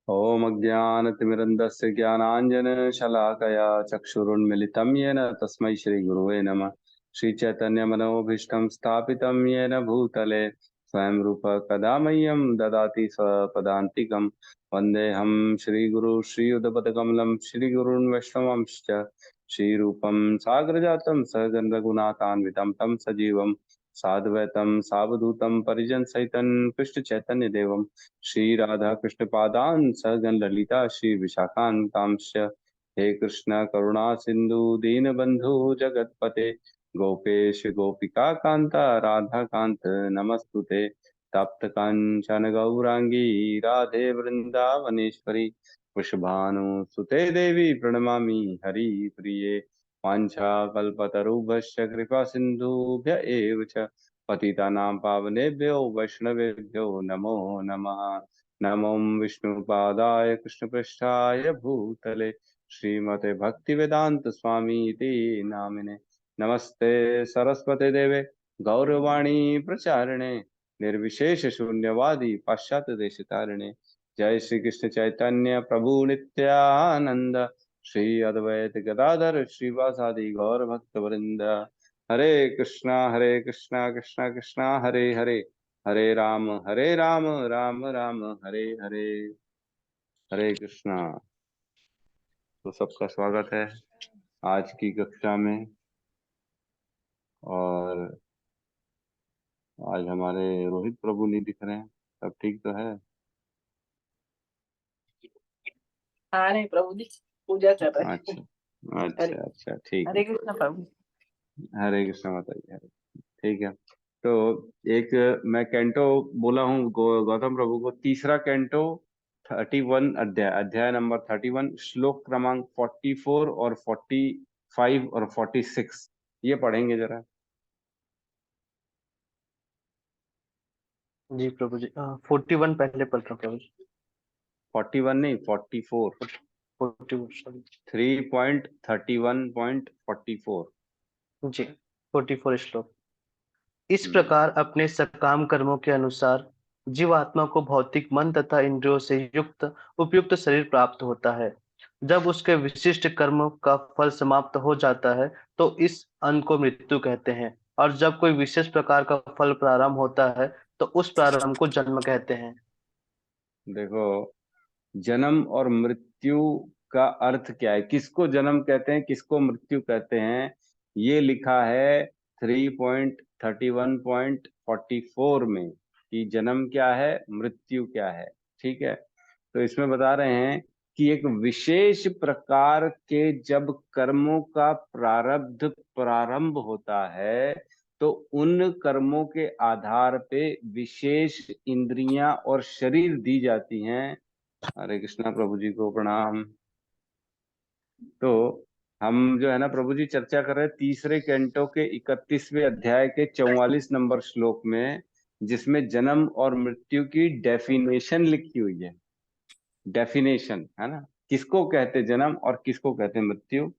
ॐ अज्ञानतिमिरन्धस्य ज्ञानाञ्जनशलाकया चक्षुरुन्मिलितं येन तस्मै श्रीगुरुवे नमः। श्रीचैतन्यमनोभीष्टं स्थापितं येन भूतले स्वयं रूप कदा मह्यं ददाति स्वपदान्तिकं। वन्देऽहं श्रीगुरु श्रीयुतपदकमलं श्रीगुरून् वैष्णवांश्च श्रीरूपं साग्रजातं सहगण रघुनाथान्वितं तं सजीवं साद्वैतं सावधूतं परिजनसहितं कृष्णचैतन्यदेवं श्री राधा कृष्ण पादान सहगण ललिता श्री विशाखान्तांश। हे कृष्ण करुणा सिंधु दीन बंधु जगतपते गोपेश गोपिका कांता राधा कांत नमस्तुते। तप्त कांचन गौरांगी राधे वृंदावनेश्वरी वृषभानु सुते देवी प्रणमामि हरि प्रिये। वाञ्छा कल्पतरुभ्यश्च कृपा सिन्धुभ्य एव च पतितानां पावनेभ्यो वैष्णवेभ्यो नमो नमः। नमो विष्णुपादाय कृष्णपृष्ठाय भूतले श्रीमते भक्तिवेदांत स्वामी इति नामिने। नमस्ते सरस्वते देवे गौरवाणी प्रचारिणे निर्विशेष शून्यवादी पाश्चात्य देशतारिणे। जय श्री कृष्ण चैतन्य प्रभु नित्यानंद श्री अद्वैत गदाधर श्रीवासादि गौर भक्त वृंद। हरे कृष्णा कृष्णा कृष्णा हरे हरे हरे राम राम राम हरे हरे। हरे कृष्णा। तो सबका स्वागत है आज की कक्षा में। और आज हमारे रोहित प्रभु नहीं दिख रहे हैं। सब ठीक तो है? हाँ नहीं प्रभु जी पूजा कर रहे हैं। अच्छा अच्छा अच्छा ठीक है। हरे कृष्ण प्रभु। हरे कृष्णा माता जी हरे। ठीक है। तो एक मैं कैंटो बोला हूँ गौतम प्रभु को। तीसरा कैंटो 31 अध्याय अध्याय नंबर 31 श्लोक क्रमांक 44 और 45 और 46 ये पढ़ेंगे जरा। जी प्रभु जी 41 पहले पढ़ रहा हूँ प्रभु जी। 41 नहीं 44 41 सॉरी 3.31.44 जी 44 श्लोक। इस प्रकार अपने सकाम कर्मों के अनुसार जीवात्मा को भौतिक मन तथा इंद्रियों से युक्त उपयुक्त शरीर प्राप्त होता है। जब उसके विशिष्ट कर्म का फल समाप्त हो जाता है तो इस अंत को मृत्यु कहते हैं, और जब कोई विशेष प्रकार का फल प्रारंभ होता है तो उस प्रारंभ को जन्म कहते हैं। देखो, जन्म और मृत्यु का अर्थ क्या है, किसको जन्म कहते हैं किसको मृत्यु कहते हैं, ये लिखा है 3.31.44 में कि जन्म क्या है मृत्यु क्या है। ठीक है। तो इसमें बता रहे हैं कि एक विशेष प्रकार के जब कर्मों का प्रारब्ध प्रारंभ होता है तो उन कर्मों के आधार पे विशेष इंद्रियां और शरीर दी जाती हैं। हरे कृष्णा प्रभु जी को प्रणाम। तो हम जो है ना प्रभु जी चर्चा कर रहे हैं तीसरे कैंटो के 31वें अध्याय के 44 नंबर श्लोक में, जिसमें जन्म और मृत्यु की डेफिनेशन लिखी हुई है। डेफिनेशन है ना, किसको कहते जन्म और किसको कहते मृत्यु।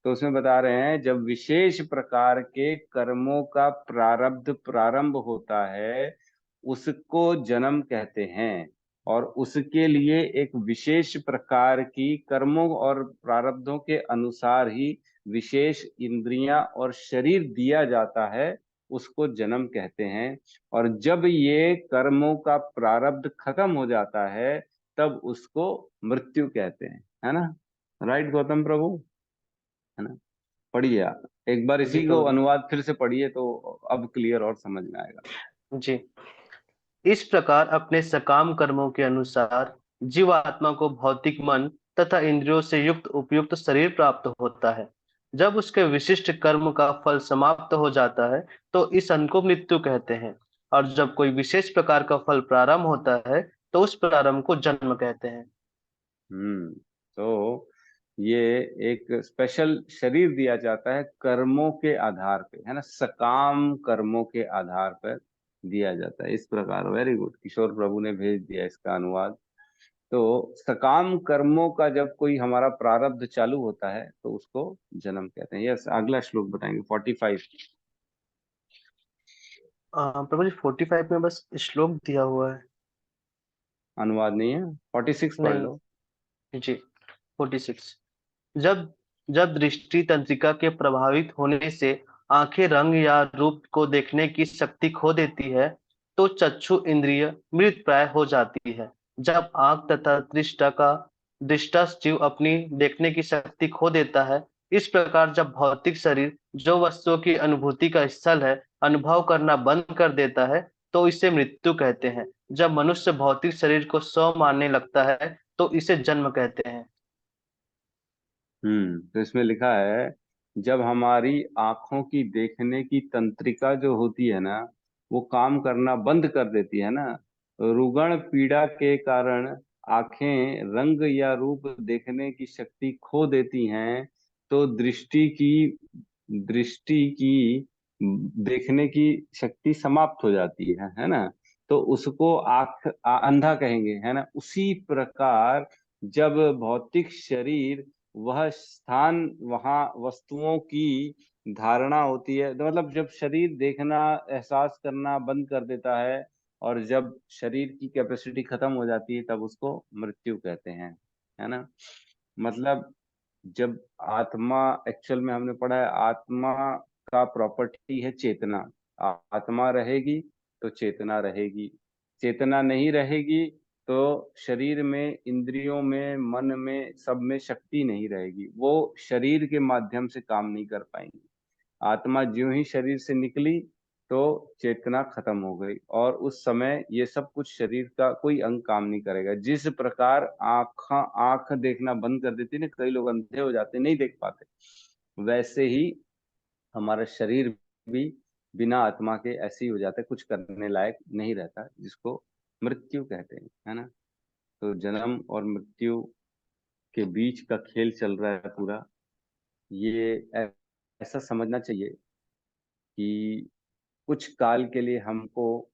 तो उसमें बता रहे हैं जब विशेष प्रकार के कर्मों का प्रारब्ध प्रारंभ होता है उसको जन्म कहते हैं, और उसके लिए एक विशेष प्रकार की कर्मों और प्रारब्धों के अनुसार ही विशेष इंद्रियां और शरीर दिया जाता है, उसको जन्म कहते हैं। और जब ये कर्मों का प्रारब्ध खत्म हो जाता है तब उसको मृत्यु कहते हैं, है ना। राइट गौतम प्रभु, है ना। पढ़िए आप एक बार जी इसी को प्रभु अनुवाद फिर से पढ़िए तो अब क्लियर और समझ में आएगा। जी। इस प्रकार अपने सकाम कर्मों के अनुसार जीवात्मा को भौतिक मन तथा इंद्रियों से युक्त उपयुक्त शरीर प्राप्त होता है। जब उसके विशिष्ट कर्म का फल समाप्त हो जाता है तो इस अंत को मृत्यु कहते हैं, और जब कोई विशेष प्रकार का फल प्रारंभ होता है तो उस प्रारंभ को जन्म कहते हैं। तो ये एक स्पेशल शरीर दिया जाता है कर्मों के आधार पे, है ना, सकाम कर्मों के आधार पर दिया जाता है इस प्रकार। वेरी गुड, किशोर प्रभु ने भेज दिया इसका अनुवाद। तो सकाम कर्मों का जब कोई हमारा प्रारब्ध चालू होता है तो उसको जन्म कहते हैं। यस, अगला श्लोक बताएंगे 45। प्रभु जी 45 में बस श्लोक दिया हुआ है। अनुवाद नहीं है, 46 पढ़ लो। जी 46। जब जब दृष्टि तंत्रिका के प्रभावित होने से आंखें रंग या रूप को देखने की शक्ति खो देती है तो चक्षु इंद्रिय मृत प्राय हो जाती है। जब आंख तथा दृष्टा जीव अपनी देखने की शक्ति खो देता है, इस प्रकार जब भौतिक शरीर जो वस्तुओं की अनुभूति का स्थल है अनुभव करना बंद कर देता है तो इसे मृत्यु कहते हैं। जब मनुष्य भौतिक शरीर को स्व मानने लगता है तो इसे जन्म कहते हैं। तो इसमें लिखा है, जब हमारी आंखों की देखने की तंत्रिका जो होती है ना, वो काम करना बंद कर देती है ना, रुगण पीड़ा के कारण आंखें रंग या रूप देखने की शक्ति खो देती हैं, तो दृष्टि की देखने की शक्ति समाप्त हो जाती है ना। तो उसको अंधा कहेंगे, है ना। उसी प्रकार जब भौतिक शरीर, वह स्थान, वहां वस्तुओं की धारणा होती है, तो मतलब जब शरीर देखना एहसास करना बंद कर देता है और जब शरीर की कैपेसिटी खत्म हो जाती है, तब उसको मृत्यु कहते हैं, है ना। मतलब जब आत्मा, एक्चुअल में हमने पढ़ा है, आत्मा का प्रॉपर्टी है चेतना। आत्मा रहेगी तो चेतना रहेगी, चेतना नहीं रहेगी तो शरीर में, इंद्रियों में, मन में, सब में शक्ति नहीं रहेगी, वो शरीर के माध्यम से काम नहीं कर पाएंगी। आत्मा ज्यों ही शरीर से निकली तो चेतना खत्म हो गई, और उस समय ये सब कुछ, शरीर का कोई अंग काम नहीं करेगा। जिस प्रकार आंख देखना बंद कर देती है ना, कई लोग अंधे हो जाते, नहीं देख पाते, वैसे ही हमारा शरीर भी बिना आत्मा के ऐसे ही हो जाता है, कुछ करने लायक नहीं रहता, जिसको मृत्यु कहते हैं, है ना। तो जन्म और मृत्यु के बीच का खेल चल रहा है पूरा। ये ऐसा समझना चाहिए कि कुछ काल के लिए हमको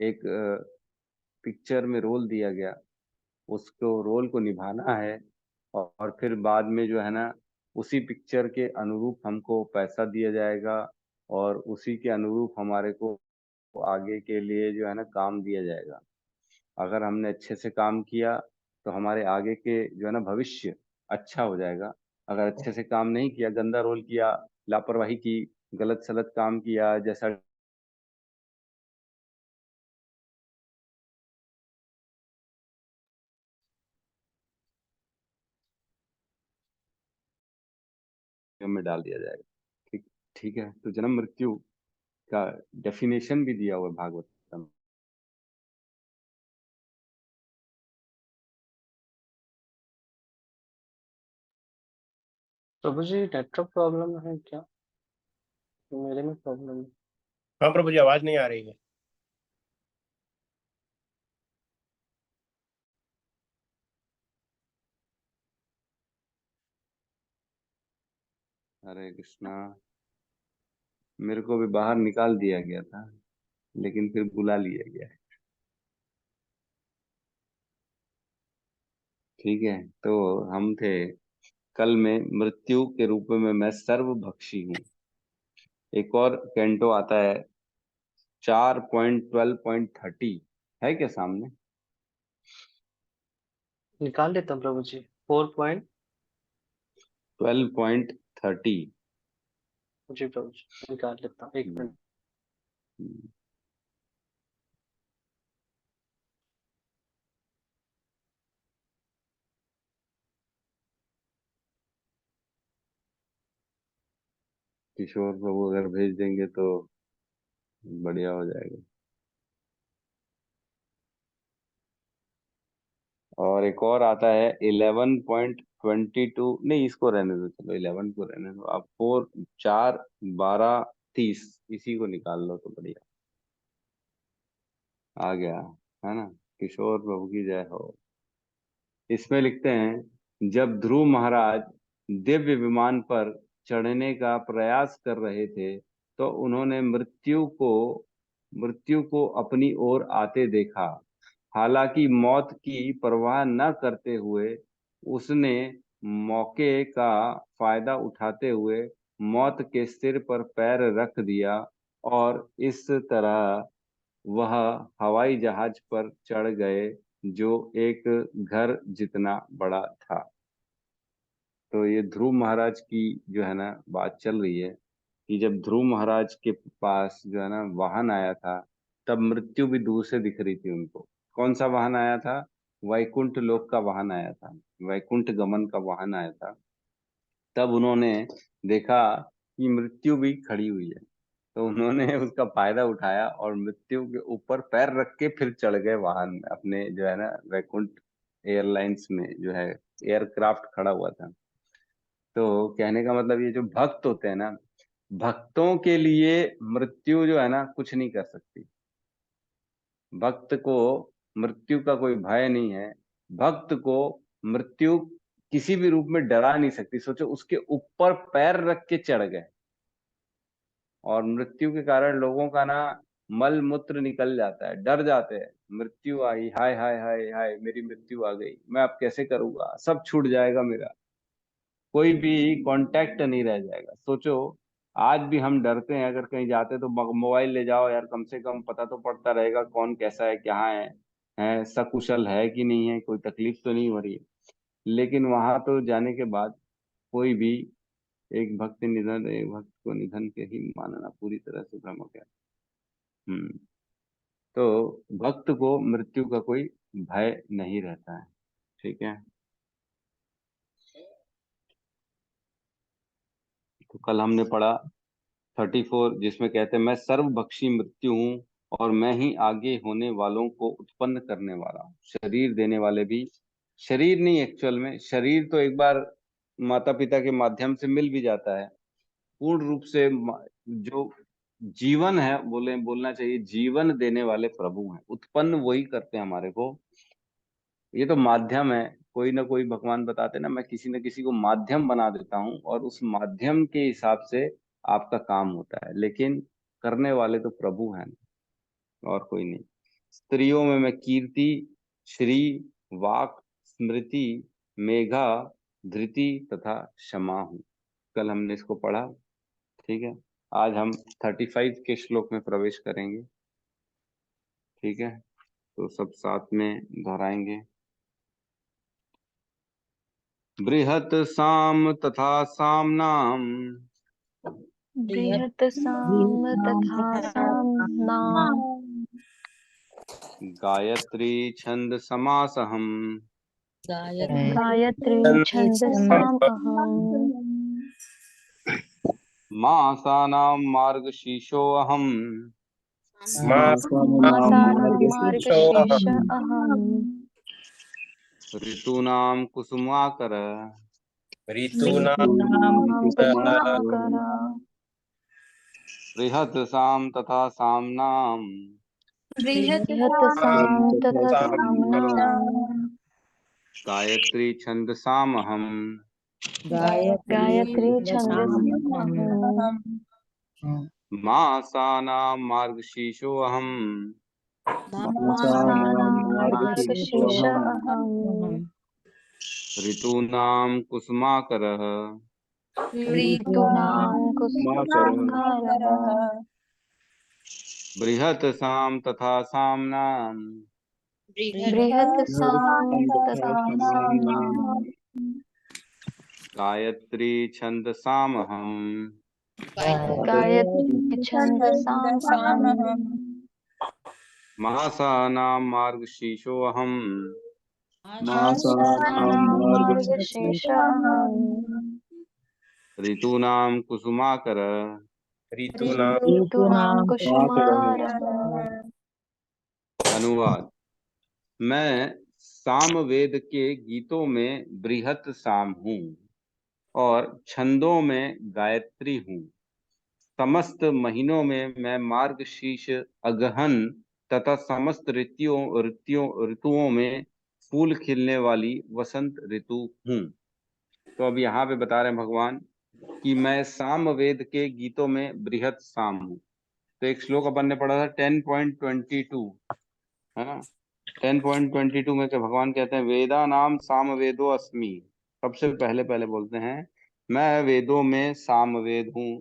एक पिक्चर में रोल दिया गया, उसको रोल को निभाना है, और फिर बाद में जो है ना, उसी पिक्चर के अनुरूप हमको पैसा दिया जाएगा, और उसी के अनुरूप हमारे को आगे के लिए जो है ना काम दिया जाएगा। अगर हमने अच्छे से काम किया तो हमारे आगे के जो है ना भविष्य अच्छा हो जाएगा। अगर अच्छे से काम नहीं किया, गंदा रोल किया, लापरवाही की, गलत सलत काम किया, जैसा में डाल दिया जाएगा। ठीक, ठीक है। तो जन्म मृत्यु का डेफिनेशन भी दिया हुआ है भागवत। प्रभु जी नेटवर्क प्रॉब्लम है क्या? मेरे में प्रॉब्लम है। हाँ प्रभु जी, आवाज नहीं आ रही है। हरे कृष्णा। मेरे को भी बाहर निकाल दिया गया था, लेकिन फिर बुला लिया गया। ठीक है। तो हम थे कल में, मृत्यु के रूप में मैं सर्वभक्षी हूँ। एक और कैंटो आता है 4.12.30, है क्या सामने? निकाल लेता हूँ प्रभु जी। 4 12.30। जी प्रभु जी निकाल लेता हूँ, 1 मिनट। किशोर प्रभु अगर भेज देंगे तो बढ़िया हो जाएगा। और एक और आता है 11.22, नहीं इसको रहने दो, चलो 11 को रहने दो आप। 4, 4, 12, 30, इसी को निकाल लो तो बढ़िया आ गया, है ना। किशोर प्रभु की जय हो। इसमें लिखते हैं, जब ध्रुव महाराज दिव्य विमान पर चढ़ने का प्रयास कर रहे थे तो उन्होंने मृत्यु को अपनी ओर आते देखा। हालांकि मौत की परवाह न करते हुए उसने मौके का फायदा उठाते हुए मौत के सिर पर पैर रख दिया, और इस तरह वह हवाई जहाज पर चढ़ गए जो एक घर जितना बड़ा था। तो ये ध्रुव महाराज की जो है ना बात चल रही है कि जब ध्रुव महाराज के पास जो है ना वाहन आया था, तब मृत्यु भी दूर से दिख रही थी उनको। कौन सा वाहन आया था? वैकुंठ लोक का वाहन आया था, वैकुंठ गमन का वाहन आया था। तब उन्होंने देखा कि मृत्यु भी खड़ी हुई है, तो उन्होंने उसका फायदा उठाया और मृत्यु के ऊपर पैर रख के फिर चढ़ गए वाहन में अपने, जो है ना वैकुंठ एयरलाइंस में जो है एयरक्राफ्ट खड़ा हुआ था। तो कहने का मतलब ये जो भक्त होते हैं ना, भक्तों के लिए मृत्यु जो है ना कुछ नहीं कर सकती। भक्त को मृत्यु का कोई भय नहीं है। भक्त को मृत्यु किसी भी रूप में डरा नहीं सकती। सोचो, उसके ऊपर पैर रख के चढ़ गए। और मृत्यु के कारण लोगों का ना मल मूत्र निकल जाता है, डर जाते हैं। मृत्यु आई, हाय हाय हाय हाय, मेरी मृत्यु आ गई, मैं अब कैसे करूंगा, सब छूट जाएगा मेरा, कोई भी कांटेक्ट नहीं रह जाएगा। सोचो, आज भी हम डरते हैं, अगर कहीं जाते तो मोबाइल ले जाओ यार, कम से कम पता तो पड़ता रहेगा कौन कैसा है, क्या है सकुशल है कि नहीं है, कोई तकलीफ तो नहीं हो रही है। लेकिन वहां तो जाने के बाद कोई भी, एक भक्त को निधन के ही मानना पूरी तरह से भ्रम हो गया। हम्म। तो भक्त को मृत्यु का कोई भय नहीं रहता है। ठीक है। तो कल हमने पढ़ा 34, जिसमें कहते हैं मैं सर्वभक्षी मृत्यु हूँ और मैं ही आगे होने वालों को उत्पन्न करने वाला हूँ। शरीर देने वाले भी, शरीर नहीं, एक्चुअल में शरीर तो एक बार माता पिता के माध्यम से मिल भी जाता है। पूर्ण रूप से जो जीवन है, बोलना चाहिए जीवन देने वाले प्रभु हैं, उत्पन्न वही करते हैं हमारे को। ये तो माध्यम है, कोई ना कोई भगवान बताते ना, मैं किसी न किसी को माध्यम बना देता हूँ और उस माध्यम के हिसाब से आपका काम होता है, लेकिन करने वाले तो प्रभु हैं और कोई नहीं। स्त्रियों में मैं कीर्ति, श्री, वाक, स्मृति, मेघा, धृति तथा क्षमा हूँ। कल हमने इसको पढ़ा। ठीक है। आज हम 35 के श्लोक में प्रवेश करेंगे। ठीक है, तो सब साथ में दोहराएंगे। बृहत साम तथा सामनाम, बृहत् साम तथा सामनाम, गायत्री छंद समासहम, गायत्री छंदसाम अहम्, मासानां मार्गशीर्षो अहम, मासानां मार्गशीर्ष अहम्, ऋतूनां कुसुमाकर, ऋतूनां कुसुमाकर, बृहत साम तथा सामनाम, बृहत् साम तथा सामनाम, गायत्री छंद सामहम, गायत्री छंदसाम अहम्, मासानां मार्गशीर्षो अहम, मासानां मार्गशीर्ष अहम्, ऋतूनां कुसुमाकरः, ऋतूनां कुसुमाकर, बृहत साम तथा सामनाम, बृहत् साम तथा सामनाम, गायत्री छंद सामहम, गायत्री छंदसाम अहम्, मासानां मार्गशीर्षो अहम, मासानां मार्गशीर्ष अहम्, ऋतूनां कुसुमाकरः, ऋतूनां कुसुमारः। अनुवाद। मैं सामवेद के गीतों में बृहत साम हूँ और छंदों में गायत्री हूँ। समस्त महीनों में मैं मार्गशीर्ष अगहन तथा समस्त ऋतुओं में फूल खिलने वाली वसंत ऋतु हूँ। तो अब यहाँ पे बता रहे हैं भगवान कि मैं सामवेद के गीतों में बृहत साम हूँ। तो एक श्लोक अपन ने पढ़ा था 10.22, है ना। 10.22 में क्या भगवान कहते हैं, वेदा नाम साम वेदो अस्मि। सबसे पहले पहले बोलते हैं मैं वेदों में सामवेद हूँ।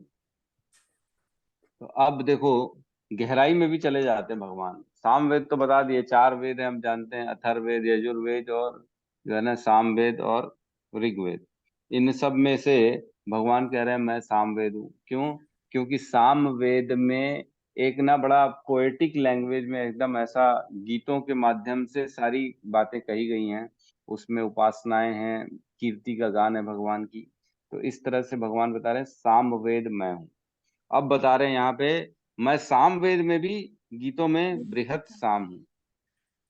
तो अब देखो, गहराई में भी चले जाते हैं भगवान। सामवेद तो बता दिए, 4 वेद है हम जानते हैं, अथर्ववेद, यजुर्वेद और जो है ना सामवेद और ऋग्वेद। इन सब में से भगवान कह रहे हैं मैं सामवेद हूँ। क्यों? क्योंकि सामवेद में एक ना बड़ा पोएटिक लैंग्वेज में एकदम ऐसा गीतों के माध्यम से सारी बातें कही गई हैं, उसमें उपासनाएं हैं, कीर्ति का गान है भगवान की। तो इस तरह से भगवान बता रहे हैं सामवेद मैं हूँ। अब बता रहे हैं यहाँ पे मैं सामवेद में भी गीतों में बृहत साम हूँ।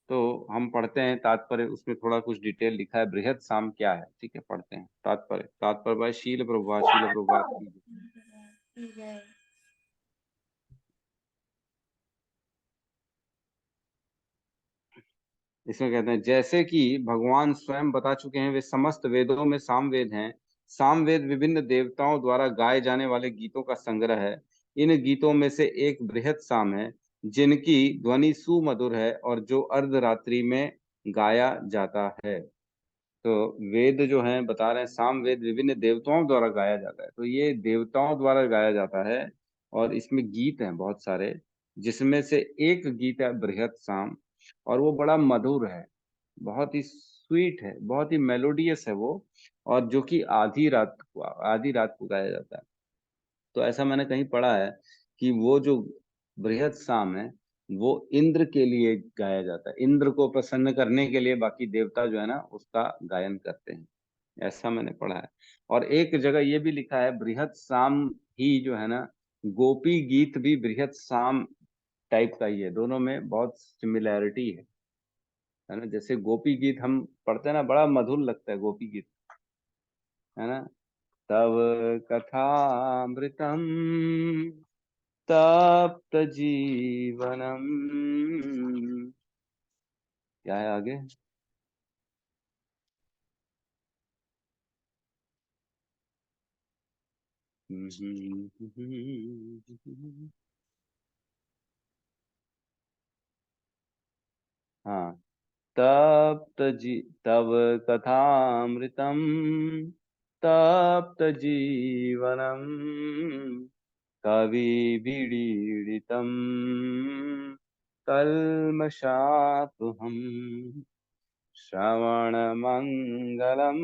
तो हम पढ़ते हैं तात्पर्य, उसमें थोड़ा कुछ डिटेल लिखा है बृहत साम क्या है। ठीक है, पढ़ते हैं तात्पर्य। तात्पर्य भाई शील प्रभुपाद की जय। इसमें कहते हैं जैसे कि भगवान स्वयं बता चुके हैं वे समस्त वेदों में सामवेद हैं। सामवेद विभिन्न देवताओं द्वारा गाए जाने वाले गीतों का संग्रह है। इन गीतों में से एक बृहत साम है जिनकी ध्वनि सुमधुर है और जो अर्धरात्रि में गाया जाता है। तो वेद जो है बता रहे हैं सामवेद विभिन्न देवताओं द्वारा गाया जाता है। तो ये देवताओं द्वारा गाया जाता है और इसमें गीत हैं बहुत सारे, जिसमें से एक गीत है बृहत साम, और वो बड़ा मधुर है, बहुत ही स्वीट है, बहुत ही मेलोडियस है वो, और जो कि आधी रात को गाया जाता है। तो ऐसा मैंने कहीं पढ़ा है कि वो जो बृहत साम है वो इंद्र के लिए गाया जाता है, इंद्र को प्रसन्न करने के लिए बाकी देवता जो है ना उसका गायन करते हैं, ऐसा मैंने पढ़ा है। और एक जगह ये भी लिखा है बृहत साम ही जो है ना, गोपी गीत भी बृहत साम टाइप का ही है, दोनों में बहुत सिमिलैरिटी है ना। जैसे गोपी गीत हम पढ़ते हैं ना, बड़ा मधुर लगता है गोपी गीत, है ना। तव कथामृतम तप्त जीवनम, क्या है आगे? हाँ, तव कथामृतम तप्त जीवनम कविभिरीडितम कल्मषापहम् श्रवणमङ्गलम्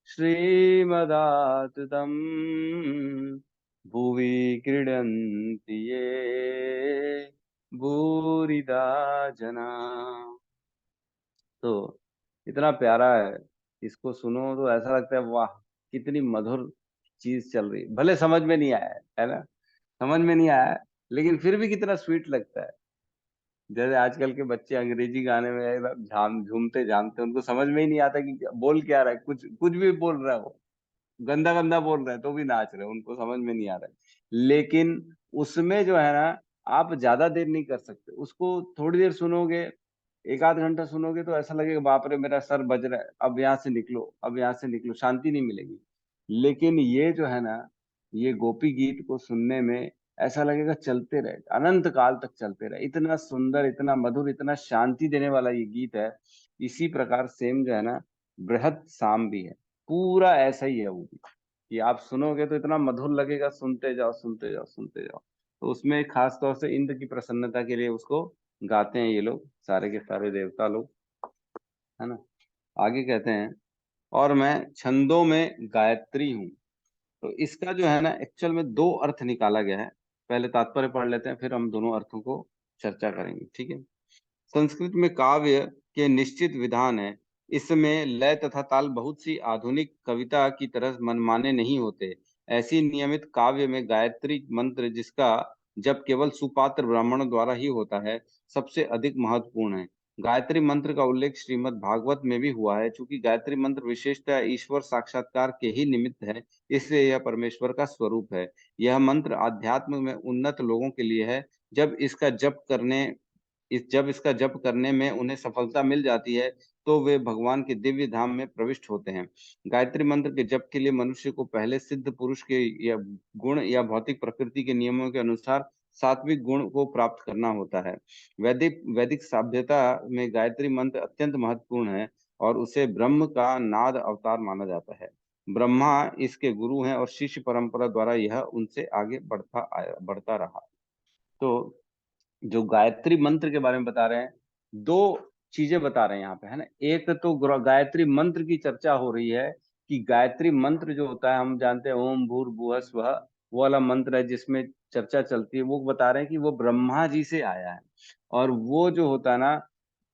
श्रीमदातुतम् भुवि क्रीडन्ति ये भूरिदा जना। तो इतना प्यारा है, इसको सुनो तो ऐसा लगता है वाह कितनी मधुर चीज चल रही है। भले समझ में नहीं आया है ना, समझ में नहीं आया है, लेकिन फिर भी कितना स्वीट लगता है। जैसे आजकल के बच्चे अंग्रेजी गाने में एकदम झूमते झामते, उनको समझ में ही नहीं आता कि बोल क्या रहा है, कुछ कुछ भी बोल रहा है वो, गंदा गंदा बोल रहा है तो भी नाच रहे हैं, उनको समझ में नहीं आ रहा है। लेकिन उसमें जो है ना, आप ज्यादा देर नहीं कर सकते उसको, थोड़ी देर सुनोगे, एक आध घंटा सुनोगे तो ऐसा लगेगा बाप रे मेरा सर बज रहा है, अब यहाँ से निकलो, अब यहाँ से निकलो, शांति नहीं मिलेगी। लेकिन ये जो है ना, ये गोपी गीत को सुनने में ऐसा लगेगा चलते रहे, अनंत काल तक चलते रहे, इतना सुंदर, इतना मधुर, इतना शांति देने वाला ये गीत है। इसी प्रकार सेम जो है ना बृहत साम भी है, पूरा ऐसा ही है वो भी, कि आप सुनोगे तो इतना मधुर लगेगा, सुनते जाओ सुनते जाओ सुनते जाओ। तो उसमें खास तौर से इंद्र की प्रसन्नता के लिए उसको गाते हैं ये लोग, सारे के सारे देवता लोग, है ना। आगे कहते हैं और मैं छंदों में गायत्री हूँ। तो इसका जो है ना एक्चुअल में दो अर्थ निकाला गया है। पहले तात्पर्य पढ़ लेते हैं, फिर हम दोनों अर्थों को चर्चा करेंगे, ठीक है। संस्कृत में काव्य के निश्चित विधान है। इसमें लय तथा ताल बहुत सी आधुनिक कविता की तरह मनमाने नहीं होते। ऐसी नियमित काव्य में गायत्री मंत्र, जिसका जब केवल सुपात्र ब्राह्मणों द्वारा ही होता है, सबसे अधिक महत्वपूर्ण है। गायत्री मंत्र का उल्लेख श्रीमद् भागवत में भी हुआ है। चूंकि गायत्री मंत्र विशेषतः ईश्वर साक्षात्कार के ही निमित्त है, इसलिए यह परमेश्वर का स्वरूप है। यह मंत्र आध्यात्म में उन्नत लोगों के लिए है। जब इसका जप करने में उन्हें सफलता मिल जाती है, तो वे भगवान के दिव्य धाम में प्रविष्ट होते हैं। गायत्री मंत्र के जप के लिए मनुष्य को पहले सिद्ध पुरुष के या गुण या भौतिक प्रकृति के नियमों के अनुसार सात्विक गुण को प्राप्त करना होता है। वैदिक वैदिक सभ्यता में गायत्री मंत्र अत्यंत महत्वपूर्ण है और उसे ब्रह्म का नाद अवतार माना जाता है। ब्रह्मा इसके गुरु हैं और शिष्य परंपरा द्वारा यह उनसे आगे बढ़ता रहा। तो जो गायत्री मंत्र के बारे में बता रहे हैं, दो चीजें बता रहे हैं यहाँ पे, है ना। एक तो गायत्री मंत्र की चर्चा हो रही है कि गायत्री मंत्र जो होता है, हम जानते हैं ओम भूर्भुवः स्वः, वो वाला मंत्र है जिसमें चर्चा चलती है। वो बता रहे हैं कि वो ब्रह्मा जी से आया है, और वो जो होता है ना,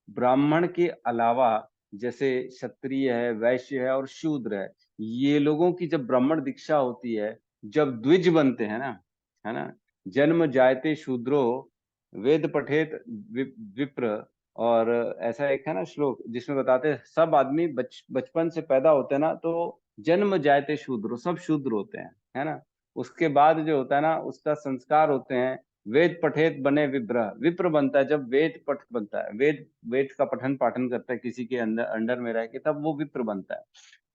ब्राह्मण के अलावा जैसे क्षत्रिय है, वैश्य है और शूद्र है, ये लोगों की जब ब्राह्मण दीक्षा होती है, जब द्विज बनते हैं ना, है ना, जन्म जायते शूद्रो वेद पठेत विप्र। और ऐसा एक है ना श्लोक जिसमें बताते हैं सब आदमी बचपन से पैदा होते हैं ना, तो जन्म जायते शूद्रो, सब शूद्र होते हैं, है ना। उसके बाद जो होता है ना, उसका संस्कार होते हैं, वेद पठेत बने विप्र, विप्र बनता है जब वेद पठ बनता है, वेद वेद का पठन पाठन करता है किसी के अंदर अंडर में रह के, तब वो विप्र बनता है।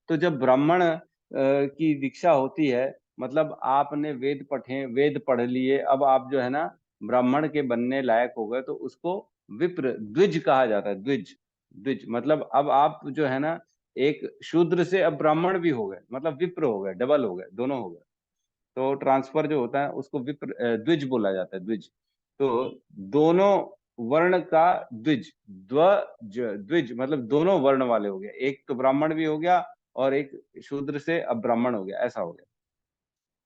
तो जब ब्राह्मण की दीक्षा होती है, मतलब आपने वेद पढ़े, वेद पढ़ लिए, अब आप जो है ना ब्राह्मण के बनने लायक हो गए, तो उसको विप्र द्विज कहा जाता है। द्विज, द्विज मतलब अब आप जो है ना एक शूद्र से अब ब्राह्मण भी हो गए, मतलब विप्र हो गए, डबल हो गए, दोनों हो गए। तो ट्रांसफर जो होता है उसको विप्र द्विज बोला जाता है, द्विज। तो दोनों वर्ण का द्विज, द्वज द्विज मतलब दोनों वर्ण वाले हो गए, एक तो ब्राह्मण भी हो गया और एक शूद्र से अब ब्राह्मण हो गया, ऐसा हो गया।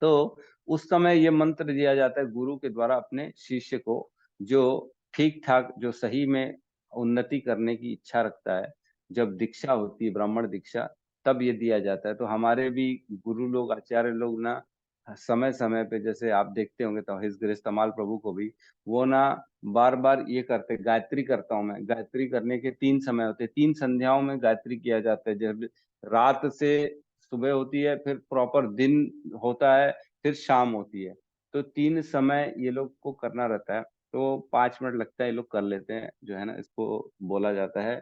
तो उस समय ये मंत्र दिया जाता है गुरु के द्वारा अपने शिष्य को, जो ठीक ठाक, जो सही में उन्नति करने की इच्छा रखता है। जब दीक्षा होती है, ब्राह्मण दीक्षा, तब ये दिया जाता है। तो हमारे भी गुरु लोग, आचार्य लोग ना, समय समय पे, जैसे आप देखते होंगे तो हिज ग्रेस तमाल प्रभु को भी, वो ना बार बार ये करते, गायत्री करता हूँ मैं, गायत्री करने के 3 समय होते हैं, 3 संध्याओं में गायत्री किया जाता है। जब रात से सुबह होती है, फिर प्रॉपर दिन होता है, फिर शाम होती है। तो 3 समय ये लोग को करना रहता है। तो 5 मिनट लगता है, ये लोग कर लेते हैं, जो है ना, इसको बोला जाता है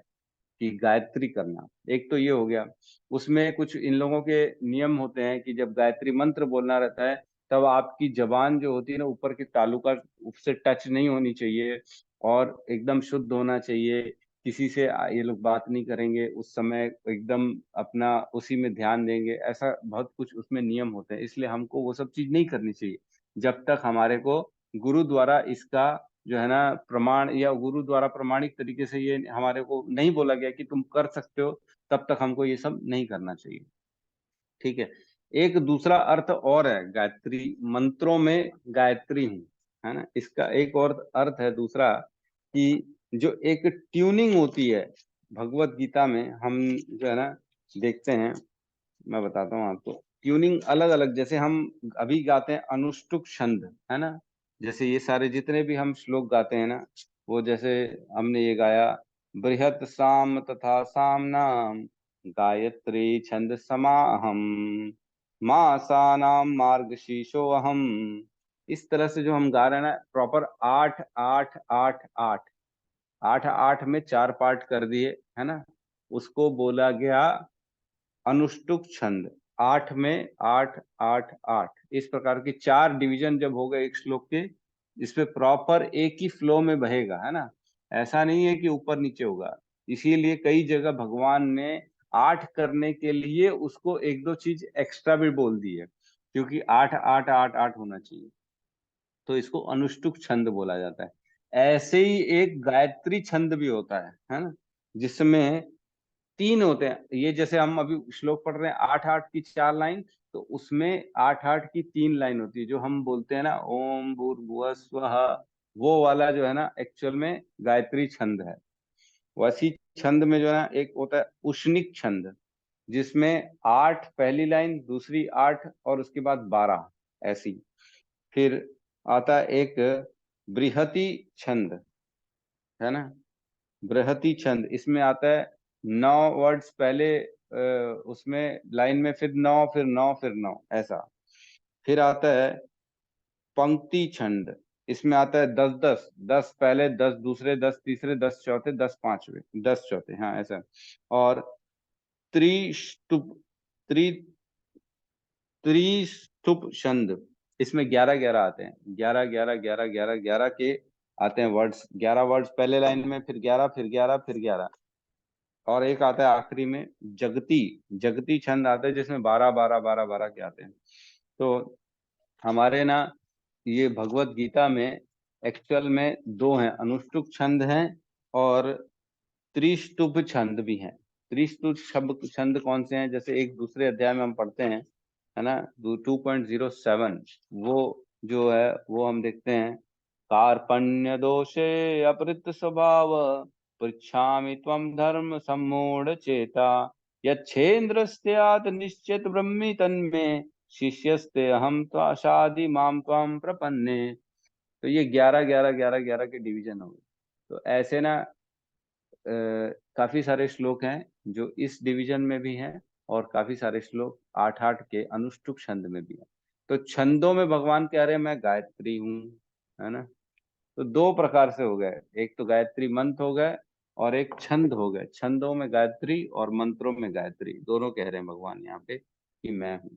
कि गायत्री करना। एक तो ये हो गया। उसमें कुछ इन लोगों के नियम होते हैं कि जब गायत्री मंत्र बोलना रहता है, तब आपकी जबान जो होती है ना, ऊपर के तालु का उससे टच नहीं होनी चाहिए, और एकदम शुद्ध होना चाहिए। किसी से ये लोग बात नहीं करेंगे उस समय, एकदम अपना उसी में ध्यान देंगे। ऐसा बहुत कुछ उसमें नियम होते हैं, इसलिए हमको वो सब चीज नहीं करनी चाहिए जब तक हमारे को गुरु द्वारा इसका जो है ना प्रमाण, या गुरु द्वारा प्रमाणिक तरीके से ये हमारे को नहीं बोला गया कि तुम कर सकते हो, तब तक हमको ये सब नहीं करना चाहिए। ठीक है। एक दूसरा अर्थ और है गायत्री मंत्रों में, गायत्री हूँ, है ना, इसका एक और अर्थ है दूसरा, कि जो एक ट्यूनिंग होती है भगवत गीता में, हम जो है ना देखते हैं, मैं बताता हूँ आपको। ट्यूनिंग अलग अलग, जैसे हम अभी गाते हैं अनुष्टुप छंद, है ना, जैसे ये सारे जितने भी हम श्लोक गाते हैं ना, वो जैसे हमने ये गाया, बृहत साम तथा सामनाम गायत्री छंद समाहम मासानाम मार्ग शीशो अहम। इस तरह से जो हम गा रहे हैं ना, प्रॉपर 8 8 8 8 8 8 में 4 पार्ट कर दिए, है ना, उसको बोला गया अनुष्टुप छंद। 8 में 8 8 8, इस प्रकार की 4 डिवीजन जब हो गए एक श्लोक के, इसमें प्रॉपर एक ही फ्लो में बहेगा, है ना, ऐसा नहीं है कि ऊपर नीचे होगा। इसीलिए कई जगह भगवान ने 8 करने के लिए उसको एक दो चीज एक्स्ट्रा भी बोल दी है, क्योंकि 8 8 8 8 होना चाहिए। तो इसको अनुष्टुप छंद बोला जाता है। ऐसे ही एक गायत्री छंद भी होता है ना, जिसमें 3 होते हैं। ये जैसे हम अभी श्लोक पढ़ रहे हैं 8 8 की 4 लाइन, तो उसमें 8 8 की 3 लाइन होती है, जो हम बोलते हैं ना ओम भूर्भुवः स्वः, वो वाला जो है ना एक्चुअल में गायत्री छंद है। वैसी छंद में जो है ना एक होता है उष्णिक छंद, जिसमें 8 पहली लाइन, दूसरी 8 और उसके बाद 12, ऐसी। फिर आता है एक बृहति छंद, है ना, बृहति छंद, इसमें आता है 9 वर्ड्स पहले उसमें लाइन में, फिर 9 फिर 9 फिर 9, ऐसा। फिर आता है पंक्ति छंद, इसमें आता है 10 10, 10 पहले, 10 दूसरे, 10 तीसरे, 10 चौथे, 10 पांचवे, 10 चौथे, हाँ ऐसा। और त्रिस्तुप, त्रि त्रिस्तुप छंद, इसमें 11 11 आते हैं, 11 11 11 11 11 के आते हैं वर्ड्स, 11 वर्ड्स पहले लाइन में, फिर 11 फिर 11 फिर 11। और एक आता है आखिरी में जगती, जगती छंद आता है, जिसमें 12 12 12 12 के आते हैं। तो हमारे ना ये भगवत गीता में एक्चुअल में दो हैं, अनुष्टुप छंद हैं और त्रिष्टुप छंद भी हैं। त्रिष्टुप छंद कौन से हैं? जैसे एक दूसरे अध्याय में हम पढ़ते हैं, है ना, 2.07, वो जो है वो हम देखते हैं, कार्पण्य दोषे अपृत स्वभाव पृच्छामि त्वं धर्म सम्मूढ़ चेता यच्छेन्द्रस्यात् निश्चित ब्रह्मी तन्मे शिष्यस्ते अहम त्वाशादि माम त्वं प्रपन्ने। तो ये 11 के डिवीजन हो गए। तो ऐसे ना काफी सारे श्लोक हैं जो इस डिवीजन में भी हैं और काफी सारे श्लोक 8-8 के अनुष्टुप छंद में भी हैं। तो छंदों में भगवान कह रहे हैं मैं गायत्री हूँ, है ना। तो दो प्रकार से हो गए, एक तो गायत्री मंत्र हो गए और एक छंद हो गए। छंदों में गायत्री और मंत्रों में गायत्री, दोनों कह रहे हैं भगवान यहाँ पे कि मैं हूँ।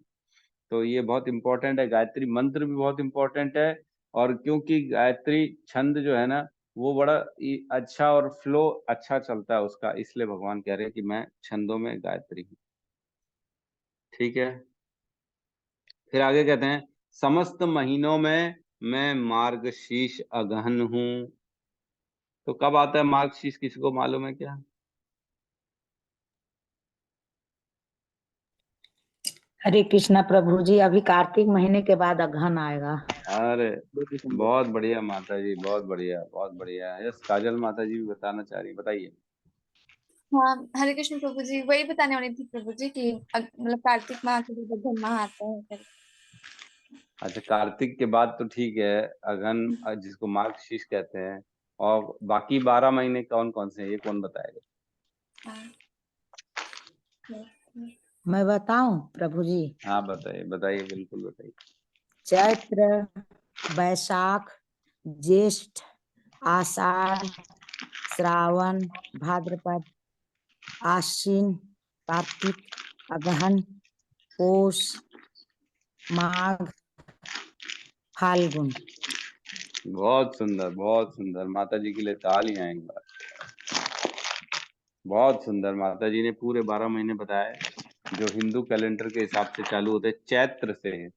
तो ये बहुत इंपॉर्टेंट है, गायत्री मंत्र भी बहुत इंपॉर्टेंट है। और क्योंकि गायत्री छंद जो है ना वो बड़ा अच्छा और फ्लो अच्छा चलता है उसका, इसलिए भगवान कह रहे हैं कि मैं छंदों में गायत्री हूँ। ठीक है, फिर आगे कहते हैं समस्त महीनों में मैं मार्गशीर्ष अगहन हूँ। तो कब आता है मार्गशीर्ष, किसी को मालूम है क्या? हरे कृष्णा प्रभु जी, अभी कार्तिक महीने के बाद अगहन आएगा। अरे बहुत बढ़िया माता जी, बहुत बढ़िया, बहुत बढ़िया। यस, काजल माता जी भी बताना चाह रही, बताइए। हाँ, हरे कृष्ण प्रभु जी, वही बताने वाली थी प्रभु जी कि मतलब कार्तिक माह के बाद अगहन माह आता है करके। अच्छा, कार्तिक के बाद तो ठीक है, अगहन जिसको मार्गशीर्ष कहते हैं। और बाकी 12 महीने कौन कौन से हैं, ये कौन बताएगा? हाँ। मैं बताऊं प्रभु जी? हाँ बताइए, बताइए, बिल्कुल बताइए। चैत्र, बैसाख, ज्येष्ठ, आषाढ़, श्रावण, भाद्रपद, आश्विन, कार्तिक, अगहन, पौष, माघ, फाल्गुन। बहुत सुंदर, बहुत सुंदर। माता जी के लिए तालियां एक बार। बहुत सुंदर, माता जी ने पूरे 12 महीने बताए जो हिंदू कैलेंडर के हिसाब से चालू होते हैं चैत्र से।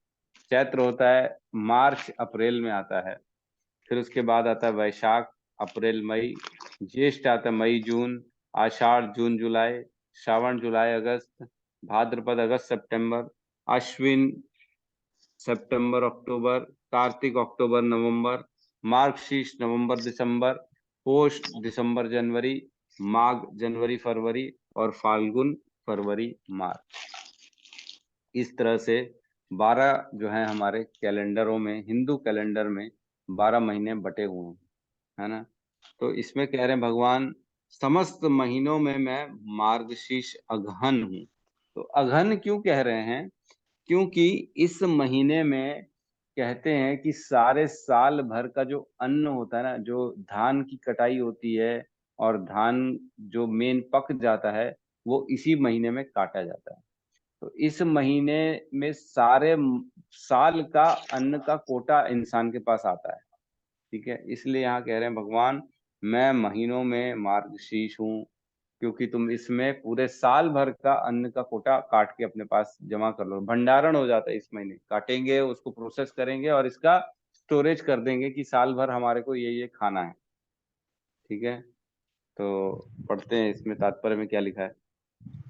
चैत्र होता है मार्च अप्रैल में आता है, फिर उसके बाद आता है वैशाख अप्रैल मई, ज्येष्ठ आता है मई जून, आषाढ़ जून जुलाई, श्रावण जुलाई अगस्त, भाद्रपद अगस्त सितंबर, अश्विन सितंबर अक्टूबर, कार्तिक अक्टूबर नवंबर, मार्गशीर्ष नवंबर दिसंबर, पौष दिसंबर जनवरी, माघ जनवरी फरवरी और फाल्गुन फरवरी मार्च। इस तरह से 12 जो है हमारे कैलेंडरों में, हिंदू कैलेंडर में 12 महीने बटे हुए हैं, है ना। तो इसमें कह रहे हैं भगवान समस्त महीनों में मैं मार्गशीर्ष अगहन हूँ। तो अगहन क्यों कह रहे हैं? क्योंकि इस महीने में कहते हैं कि सारे साल भर का जो अन्न होता है ना, जो धान की कटाई होती है और धान जो मेन पक जाता है, वो इसी महीने में काटा जाता है। तो इस महीने में सारे साल का अन्न का कोटा इंसान के पास आता है। ठीक है, इसलिए यहाँ कह रहे हैं भगवान मैं महीनों में मार्गशीर्ष हूँ, क्योंकि तुम इसमें पूरे साल भर का अन्न का कोटा काट के अपने पास जमा कर लो। भंडारण हो जाता है इस महीने, काटेंगे उसको, प्रोसेस करेंगे और इसका स्टोरेज कर देंगे कि साल भर हमारे को ये खाना है। ठीक है, तो पढ़ते हैं इसमें तात्पर्य में क्या लिखा है।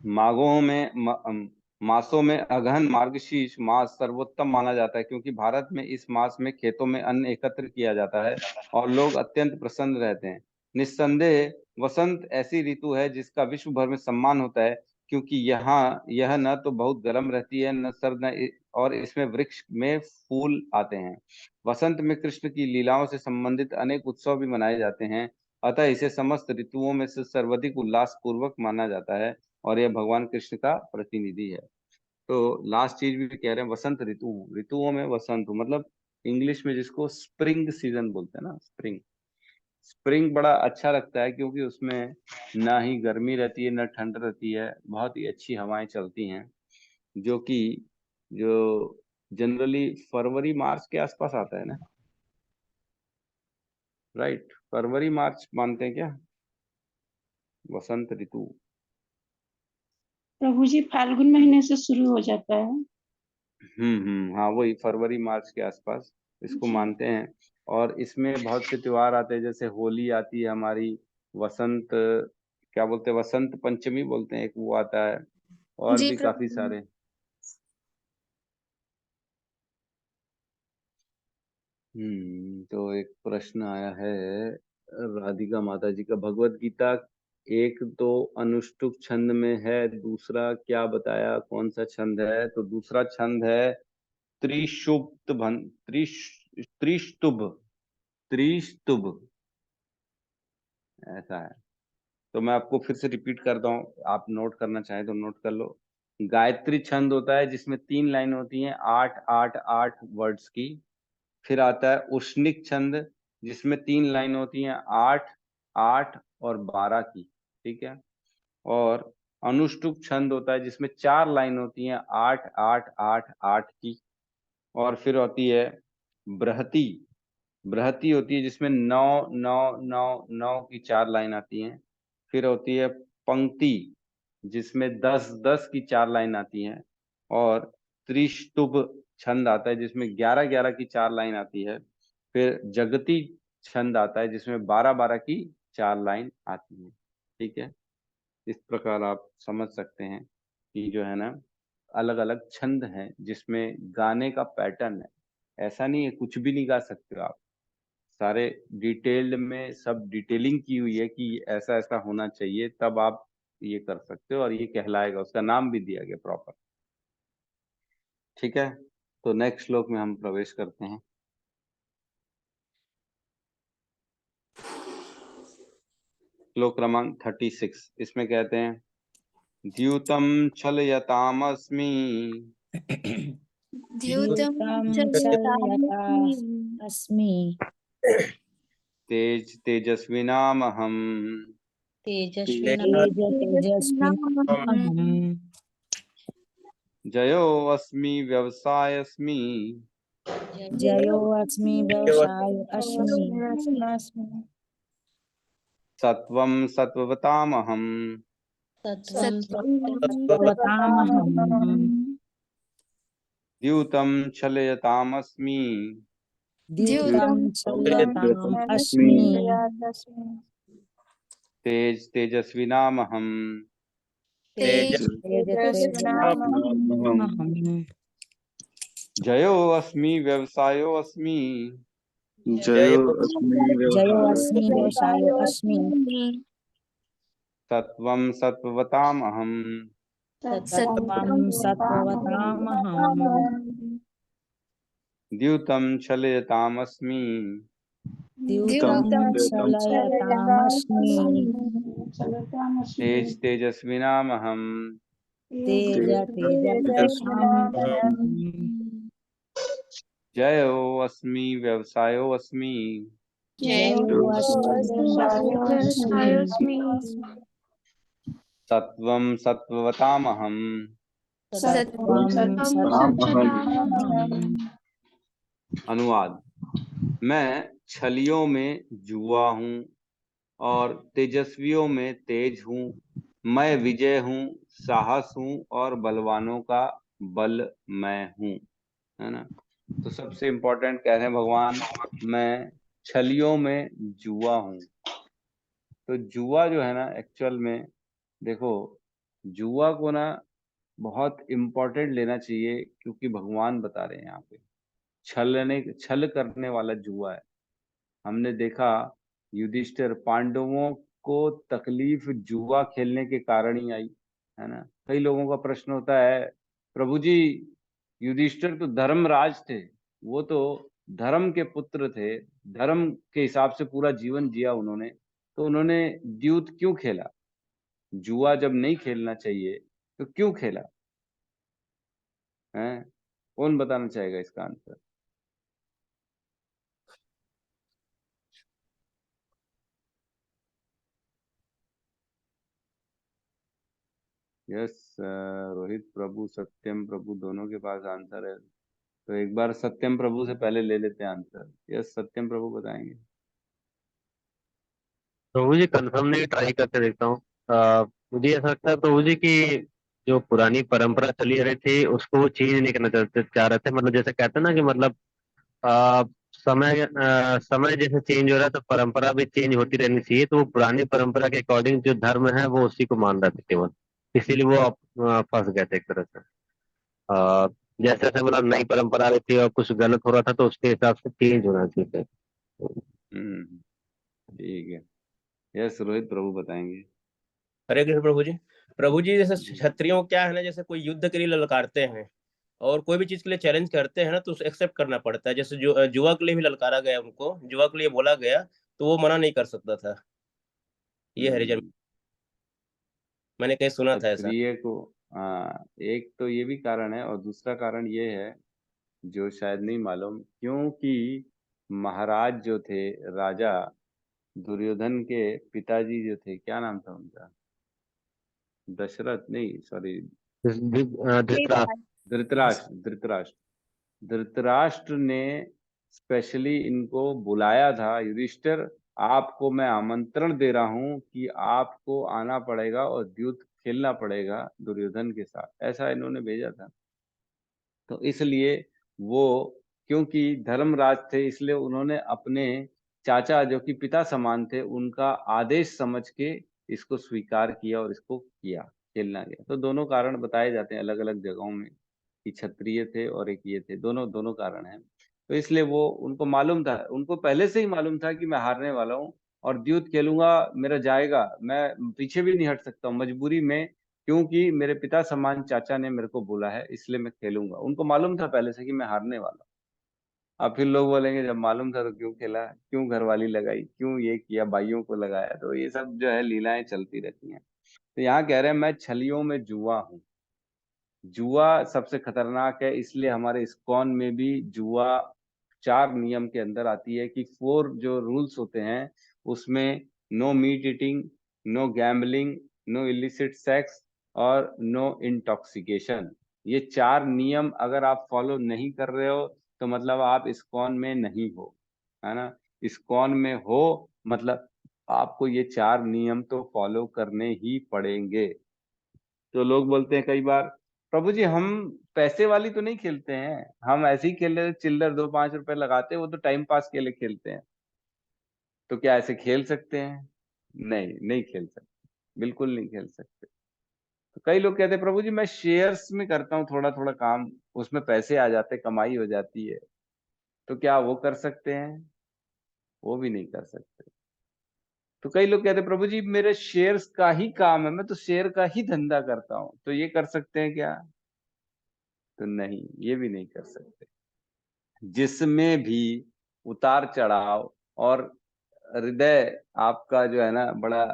माघों में मासों में अगहन मार्गशीर्ष मास सर्वोत्तम माना जाता है, क्योंकि भारत में इस मास में खेतों में अन्न एकत्र किया जाता है और लोग अत्यंत प्रसन्न रहते हैं। निस्संदेह वसंत ऐसी ऋतु है जिसका विश्व भर में सम्मान होता है, क्योंकि यहाँ यह न तो बहुत गर्म रहती है न सर्द, और इसमें वृक्ष में फूल आते हैं। वसंत में कृष्ण की लीलाओं से संबंधित अनेक उत्सव भी मनाए जाते हैं, अतः इसे समस्त ऋतुओं में से सर्वाधिक उल्लास पूर्वक माना जाता है और यह भगवान कृष्ण का प्रतिनिधि है। तो लास्ट चीज भी कह रहे हैं, वसंत ऋतु, ऋतुओं में वसंत मतलब इंग्लिश में जिसको स्प्रिंग सीजन बोलते हैं ना, स्प्रिंग। स्प्रिंग बड़ा अच्छा लगता है क्योंकि उसमें ना ही गर्मी रहती है ना ठंड रहती है, बहुत ही अच्छी हवाएं चलती हैं, जो कि जो जनरली फरवरी मार्च के आसपास आता है ना, राइट? फरवरी मार्च मानते हैं क्या वसंत ऋतु? प्रभु जी फाल्गुन महीने से शुरू हो जाता है। हाँ, वही फरवरी मार्च के आसपास इसको जी। मानते हैं। और इसमें बहुत से त्योहार आते हैं, जैसे होली आती है हमारी, वसंत क्या बोलते हैं, वसंत पंचमी बोलते हैं, एक वो आता है, और जी भी प्रभु काफी जी। सारे। तो एक प्रश्न आया है राधिका माता जी का, भगवत गीता एक तो अनुष्टुप छंद में है, दूसरा क्या बताया कौन सा छंद है? तो दूसरा छंद है त्रिशुप्त त्रिस्तुभ, त्रिस्तुभ ऐसा है। तो मैं आपको फिर से रिपीट करता हूँ, आप नोट करना चाहें तो नोट कर लो। गायत्री छंद होता है जिसमें 3 लाइन होती हैं, 8 वर्ड्स की। फिर आता है उष्णिक छंद जिसमें 3 लाइन होती हैं, 8 और 12 की, ठीक है। और अनुष्टुप छंद होता है जिसमें 4 लाइन होती हैं, 8 की। और फिर होती है बृहति, बृहति होती है जिसमें 9 की 4 लाइन आती हैं। फिर होती है पंक्ति जिसमें 10 की 4 लाइन आती हैं। और त्रिस्तुभ छंद आता है जिसमें 11 की 4 लाइन आती है। फिर जगती छंद आता है जिसमें 12 की 4 लाइन आती है, ठीक है। इस प्रकार आप समझ सकते हैं कि जो है ना, अलग अलग छंद हैं जिसमें गाने का पैटर्न है। ऐसा नहीं है कुछ भी नहीं गा सकते हो आप, सारे डिटेल्ड में सब डिटेलिंग की हुई है कि ऐसा ऐसा होना चाहिए, तब आप ये कर सकते हो, और ये कहलाएगा, उसका नाम भी दिया गया प्रॉपर, ठीक है। तो नेक्स्ट श्लोक में हम प्रवेश करते हैं। श्लोक क्रमांक 36, इसमें कहते हैं द्यूतम छलयतामस्मि द्यूतं द्यूतं चलयतामस्मि अस्मि तेजस्विनामहम् तेजस्विनामहम् जयोऽस्मि व्यवसायस्मि जयोऽस्मि व्यवसाय अस्मि सत्वं सत्ववतामहम् सत्त्ववतामहम् द्यूतं छलयतामस्मि द्यूतं छलयताम् अस्मि तेजस्विनामहम् तेजस्विनामहम् जयोऽस्मि व्यवसायोऽस्मि जयोऽस्मि व्यवसाय अस्मि सत्वं सत्ववतामहम् सत्त्वं सत्त्ववतामहम् द्यूतं छलयतामस्मि द्यूतं छलयतामस्मि तेजस्विनामहम् तेजस्विनामहम् जयोऽस्मि व्यवसायोऽस्मि जयोऽस्मि व्यवसाय अस्मि सत्वं सत्ववतामहम् सत्त्वं सत्त्ववतामहम्। अनुवाद, मैं छलियों में जुआ हूँ और तेजस्वियों में तेज हूँ। मैं विजय हूँ, साहस हूँ और बलवानों का बल मैं हूँ, है ना। तो सबसे इम्पोर्टेंट कह रहे हैं भगवान, मैं छलियों में जुआ हूँ। तो जुआ जो है ना, एक्चुअल में देखो, जुआ को ना बहुत इम्पोर्टेंट लेना चाहिए, क्योंकि भगवान बता रहे हैं यहाँ पे छल करने वाला जुआ है। हमने देखा युधिष्ठिर, पांडवों को तकलीफ जुआ खेलने के कारण ही आई, है ना। कई लोगों का प्रश्न होता है, प्रभु जी युधिष्ठिर तो धर्मराज थे, वो तो धर्म के पुत्र थे, धर्म के हिसाब से पूरा जीवन जिया उन्होंने, तो उन्होंने द्यूत क्यों खेला? जुआ जब नहीं खेलना चाहिए तो क्यों खेला है? कौन बताना चाहेगा इसका आंसर? यस, रोहित प्रभु, सत्यम प्रभु, दोनों के पास आंसर है। तो एक बार सत्यम प्रभु से पहले ले लेते हैं आंसर। यस, सत्यम प्रभु बताएंगे। प्रभु जी कंफर्म नहीं, ट्राई करके देखता हूँ। मुझे ऐसा लगता है प्रभु जी की जो पुरानी परंपरा चली आ रही थी उसको वो चेंज नहीं करना चाह रहे थे। मतलब जैसे कहते हैं ना कि मतलब समय जैसे चेंज हो रहा है तो परंपरा भी चेंज होती रहनी चाहिए, तो वो पुरानी परंपरा के अकॉर्डिंग जो धर्म है वो उसी को मान रहा था केवल, इसीलिए वो फंस गए थे एक तरह से। अ, जैसे जैसे मतलब नई परंपरा आ रही थी और कुछ गलत हो रहा था तो उसके हिसाब से चेंज होना चाहिए। ठीक है। यस रोहित प्रभु बताएंगे। हरे कृष्ण प्रभु जी। प्रभु जी जैसे क्षत्रियों को क्या है ना, जैसे कोई युद्ध के लिए ललकारते हैं और कोई भी चीज के लिए चैलेंज करते हैं ना, तो उसे एक्सेप्ट करना पड़ता है। जैसे जो जुआ के लिए भी ललकारा गया, उनको जुआ के लिए बोला गया तो वो मना नहीं कर सकता था। ये हरिजन हम्म, मैंने कहीं सुना था ऐसा। क्षत्रिय को, हाँ एक तो ये भी कारण है और दूसरा कारण ये है जो शायद नहीं मालूम, क्योंकि महाराज जो थे, राजा दुर्योधन के पिताजी जो थे, क्या नाम था उनका? दशरथ नहीं, सॉरी, धृतराष्ट्र। धृतराष्ट्र। धृतराष्ट्र ने स्पेशली इनको बुलाया था, युधिष्ठिर आपको मैं आमंत्रण दे रहा हूं कि आपको आना पड़ेगा और युद्ध खेलना पड़ेगा दुर्योधन के साथ, ऐसा इन्होंने भेजा था। तो इसलिए वो, क्योंकि धर्मराज थे, इसलिए उन्होंने अपने चाचा जो कि पिता समान थे उनका आदेश समझ के इसको स्वीकार किया और इसको किया, खेलना गया। तो दोनों कारण बताए जाते हैं अलग अलग जगहों में कि क्षत्रिय थे और एक ये थे, दोनों दोनों कारण हैं। तो इसलिए वो, उनको मालूम था, उनको पहले से ही मालूम था कि मैं हारने वाला हूँ और द्यूत खेलूंगा, मेरा जाएगा, मैं पीछे भी नहीं हट सकता हूँ मजबूरी में, क्योंकि मेरे पिता समान चाचा ने मेरे को बोला है, इसलिए मैं खेलूंगा। उनको मालूम था पहले से कि मैं हारने वाला हूँ। अब फिर लोग बोलेंगे जब मालूम था तो क्यों खेला, क्यों घरवाली लगाई, क्यों ये किया, भाइयों को लगाया, तो ये सब जो है लीलाएं चलती रहती हैं। तो यहाँ कह रहे हैं मैं छलियों में जुआ हूँ। जुआ सबसे खतरनाक है, इसलिए हमारे इस्कॉन में भी जुआ 4 नियम के अंदर आती है कि 4 जो रूल्स होते हैं उसमें no meat eating, no gambling, no illicit sex और नो इंटॉक्सिकेशन। ये 4 नियम अगर आप फॉलो नहीं कर रहे हो तो मतलब आप इस्कॉन में नहीं हो, है ना। इस्कॉन में हो मतलब आपको ये 4 नियम तो फॉलो करने ही पड़ेंगे। तो लोग बोलते हैं कई बार, प्रभु जी हम पैसे वाली तो नहीं खेलते हैं, हम ऐसे ही खेल रहे, चिल्लर 2-5 रुपए लगाते हैं, वो तो टाइम पास के लिए खेलते हैं, तो क्या ऐसे खेल सकते हैं? नहीं, नहीं खेल सकते, बिल्कुल नहीं खेल सकते। तो कई लोग कहते हैं प्रभु जी मैं शेयर्स में करता हूँ थोड़ा थोड़ा काम, उसमें पैसे आ जाते, कमाई हो जाती है, तो क्या वो कर सकते हैं? वो भी नहीं कर सकते। तो कई लोग कहते हैं प्रभु जी मेरे शेयर्स का ही काम है, मैं तो शेयर का ही धंधा करता हूँ, तो ये कर सकते हैं क्या? तो नहीं, ये भी नहीं कर सकते। जिसमें भी उतार चढ़ाव और हृदय आपका जो है ना बड़ा,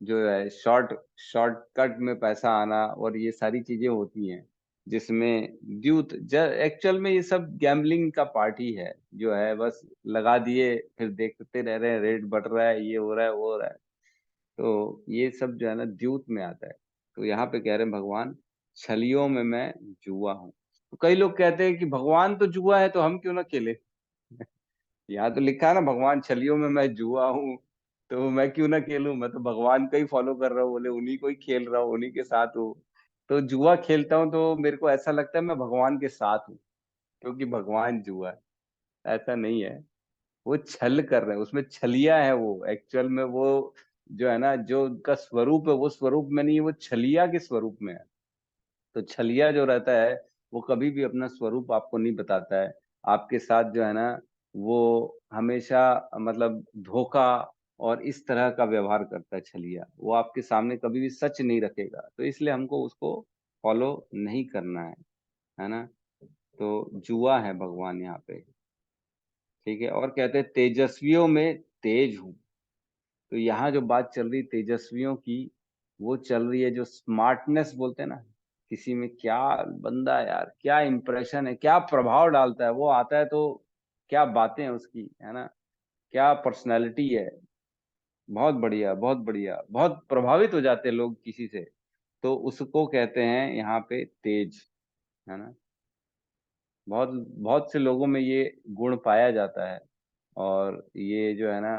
जो है शॉर्टकट में पैसा आना और ये सारी चीजें होती हैं, जिसमें द्यूत एक्चुअल में ये सब गैम्बलिंग का पार्ट ही है, जो है बस लगा दिए फिर देखते रह रहे हैं, रेट बढ़ रहा है, ये हो रहा है, वो हो रहा है, तो ये सब जो है ना द्यूत में आता है। तो यहाँ पे कह रहे हैं भगवान छलियों में मैं जुआ हूँ। तो कई लोग कहते हैं कि भगवान तो जुआ है तो हम क्यों ना खेले। यहाँ तो लिखा है ना भगवान छलियों में मैं जुआ हूँ, तो मैं क्यों ना खेलूं, मैं तो भगवान का ही फॉलो कर रहा हूँ, बोले उन्हीं को ही खेल रहा हूँ, उन्हीं के साथ हूँ। तो जुआ खेलता हूँ तो मेरे को ऐसा लगता है मैं भगवान के साथ हूँ, क्योंकि भगवान जुआ है। ऐसा नहीं है, वो छल कर रहे हैं, उसमें छलिया है, वो एक्चुअल में वो जो है ना, जो उनका स्वरूप है वो स्वरूप में नहीं है, वो छलिया के स्वरूप में है। तो छलिया जो रहता है वो कभी भी अपना स्वरूप आपको नहीं बताता है, आपके साथ जो है ना वो हमेशा मतलब धोखा और इस तरह का व्यवहार करता है छलिया, वो आपके सामने कभी भी सच नहीं रखेगा, तो इसलिए हमको उसको फॉलो नहीं करना है ना। तो जुआ है भगवान यहाँ पे, ठीक है। और कहते हैं तेजस्वियों में तेज हूँ। तो यहाँ जो बात चल रही तेजस्वियों की, वो चल रही है जो स्मार्टनेस बोलते हैं ना, किसी में क्या बंदा है यार, क्या इंप्रेशन है, क्या प्रभाव डालता है, वो आता है तो क्या बातें हैं उसकी, है ना, क्या पर्सनैलिटी है, बहुत बढ़िया, बहुत बढ़िया, बहुत प्रभावित हो जाते हैं लोग किसी से, तो उसको कहते हैं यहाँ पे तेज, है ना। बहुत बहुत से लोगों में ये गुण पाया जाता है। और ये जो है ना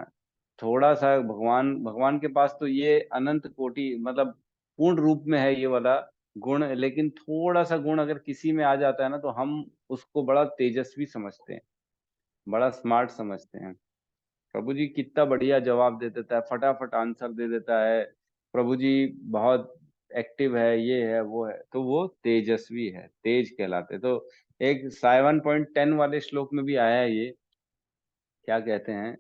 थोड़ा सा भगवान भगवान के पास तो ये अनंत कोटि मतलब पूर्ण रूप में है ये वाला गुण, लेकिन थोड़ा सा गुण अगर किसी में आ जाता है ना तो हम उसको बड़ा तेजस्वी समझते हैं। बड़ा स्मार्ट समझते हैं। प्रभु जी कितना बढ़िया जवाब दे देता है, फटाफट आंसर दे देता है। प्रभु जी बहुत एक्टिव है, ये है वो है, तो वो तेजस्वी है, तेज कहलाते। तो एक 7.10 वाले श्लोक में भी आया है ये, क्या कहते हैं,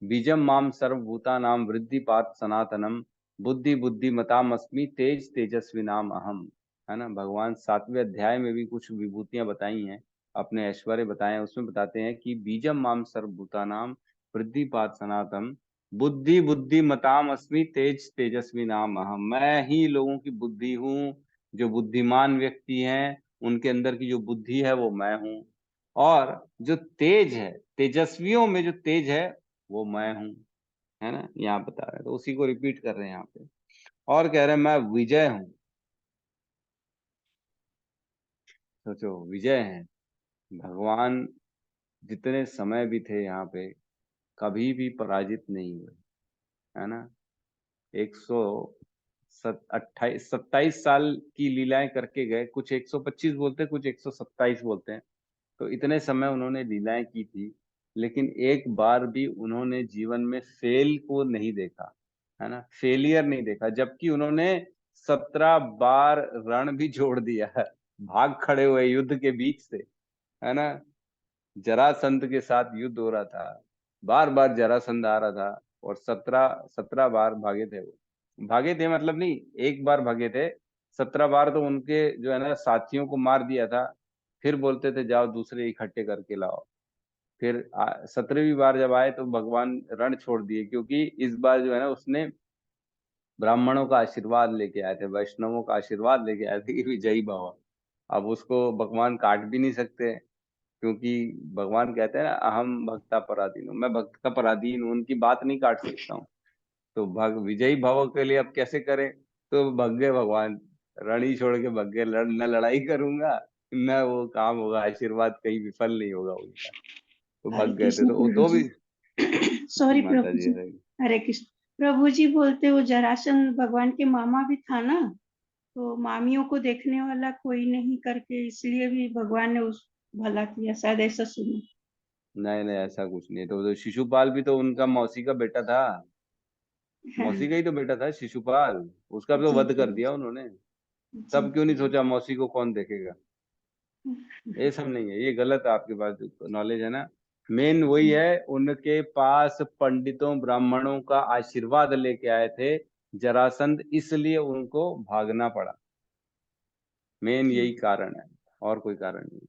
बीजम माम सर्वभूतानाम वृद्धिपात सनातनम बुद्धि बुद्धिमताम अस्मि तेज तेजस्वी नाम अहम। है ना, भगवान 7वें अध्याय में भी कुछ विभूतियां बताई हैं, अपने ऐश्वर्य बताए हैं, उसमें बताते हैं कि बीजम माम सर्वभूतानाम वृद्धिपात सनातन बुद्धि बुद्धिमताम अस्मि तेज तेजस्वी नाम अहम। मैं ही लोगों की बुद्धि हूँ, जो बुद्धिमान व्यक्ति हैं उनके अंदर की जो बुद्धि है वो मैं हूँ, और जो तेज है, तेजस्वियों में जो तेज है वो मैं हूँ। है ना, यहाँ बता रहे हैं, तो उसी को रिपीट कर रहे हैं यहाँ पे। और कह रहे हैं मैं विजय हूँ। सोचो, विजय है भगवान, जितने समय भी थे यहाँ पे कभी भी पराजित नहीं हुए। है ना, 127 साल की लीलाएं करके गए, कुछ 125 बोलते हैं, कुछ 127 बोलते हैं। तो इतने समय उन्होंने लीलाएं की थी, लेकिन एक बार भी उन्होंने जीवन में फेल को नहीं देखा। है ना, फेलियर नहीं देखा, जबकि उन्होंने 17 बार रण भी जोड़ दिया है, भाग खड़े हुए युद्ध के बीच से। है ना, जरासंध के साथ युद्ध हो रहा था, बार बार जरासंध आ रहा था, और 17 बार भागे थे वो। भागे थे मतलब नहीं, एक बार भागे थे, 17 बार तो उनके जो है ना साथियों को मार दिया था, फिर बोलते थे जाओ दूसरे इकट्ठे करके लाओ। फिर 17वीं बार जब आए तो भगवान रण छोड़ दिए, क्योंकि इस बार जो है ना उसने ब्राह्मणों का आशीर्वाद लेके आए थे, वैष्णवों का आशीर्वाद लेके आए थे कि विजयी भव। अब उसको भगवान काट भी नहीं सकते, क्योंकि भगवान कहते हैं ना अहम भक्ता पराधीन हूँ, मैं भक्त का पराधीन हूँ, उनकी बात नहीं काट सकता हूँ। तो भग विजयी भव के लिए अब कैसे करें, तो भग गए भगवान, रण ही छोड़ के भग गए, न लड़ाई करूंगा न वो काम होगा, आशीर्वाद कहीं विफल नहीं होगा उनका, तो हरे भग गए थे। कृष्ण प्रभु तो भी जी। सॉरी माता प्रभु जी, जी। हरे कृष्ण प्रभु जी, बोलते वो जरासंध भगवान के मामा भी था ना, तो मामियों को देखने वाला कोई नहीं करके इसलिए भी भगवान ने उस भला किया, शायद ऐसा सुना। नहीं नहीं ऐसा कुछ नहीं। तो शिशुपाल भी तो उनका मौसी का बेटा था, हाँ, मौसी का ही तो बेटा था शिशुपाल, उसका भी तो जी वध कर प्रभु दिया उन्होंने। जी। तब क्यों नहीं सोचा मौसी को कौन देखेगा, ये सब नहीं है, ये गलत है आपके पास नॉलेज है ना। मेन वही है, उनके पास पंडितों ब्राह्मणों का आशीर्वाद लेके आए थे जरासंध, इसलिए उनको भागना पड़ा। मेन यही कारण है, और कोई कारण नहीं।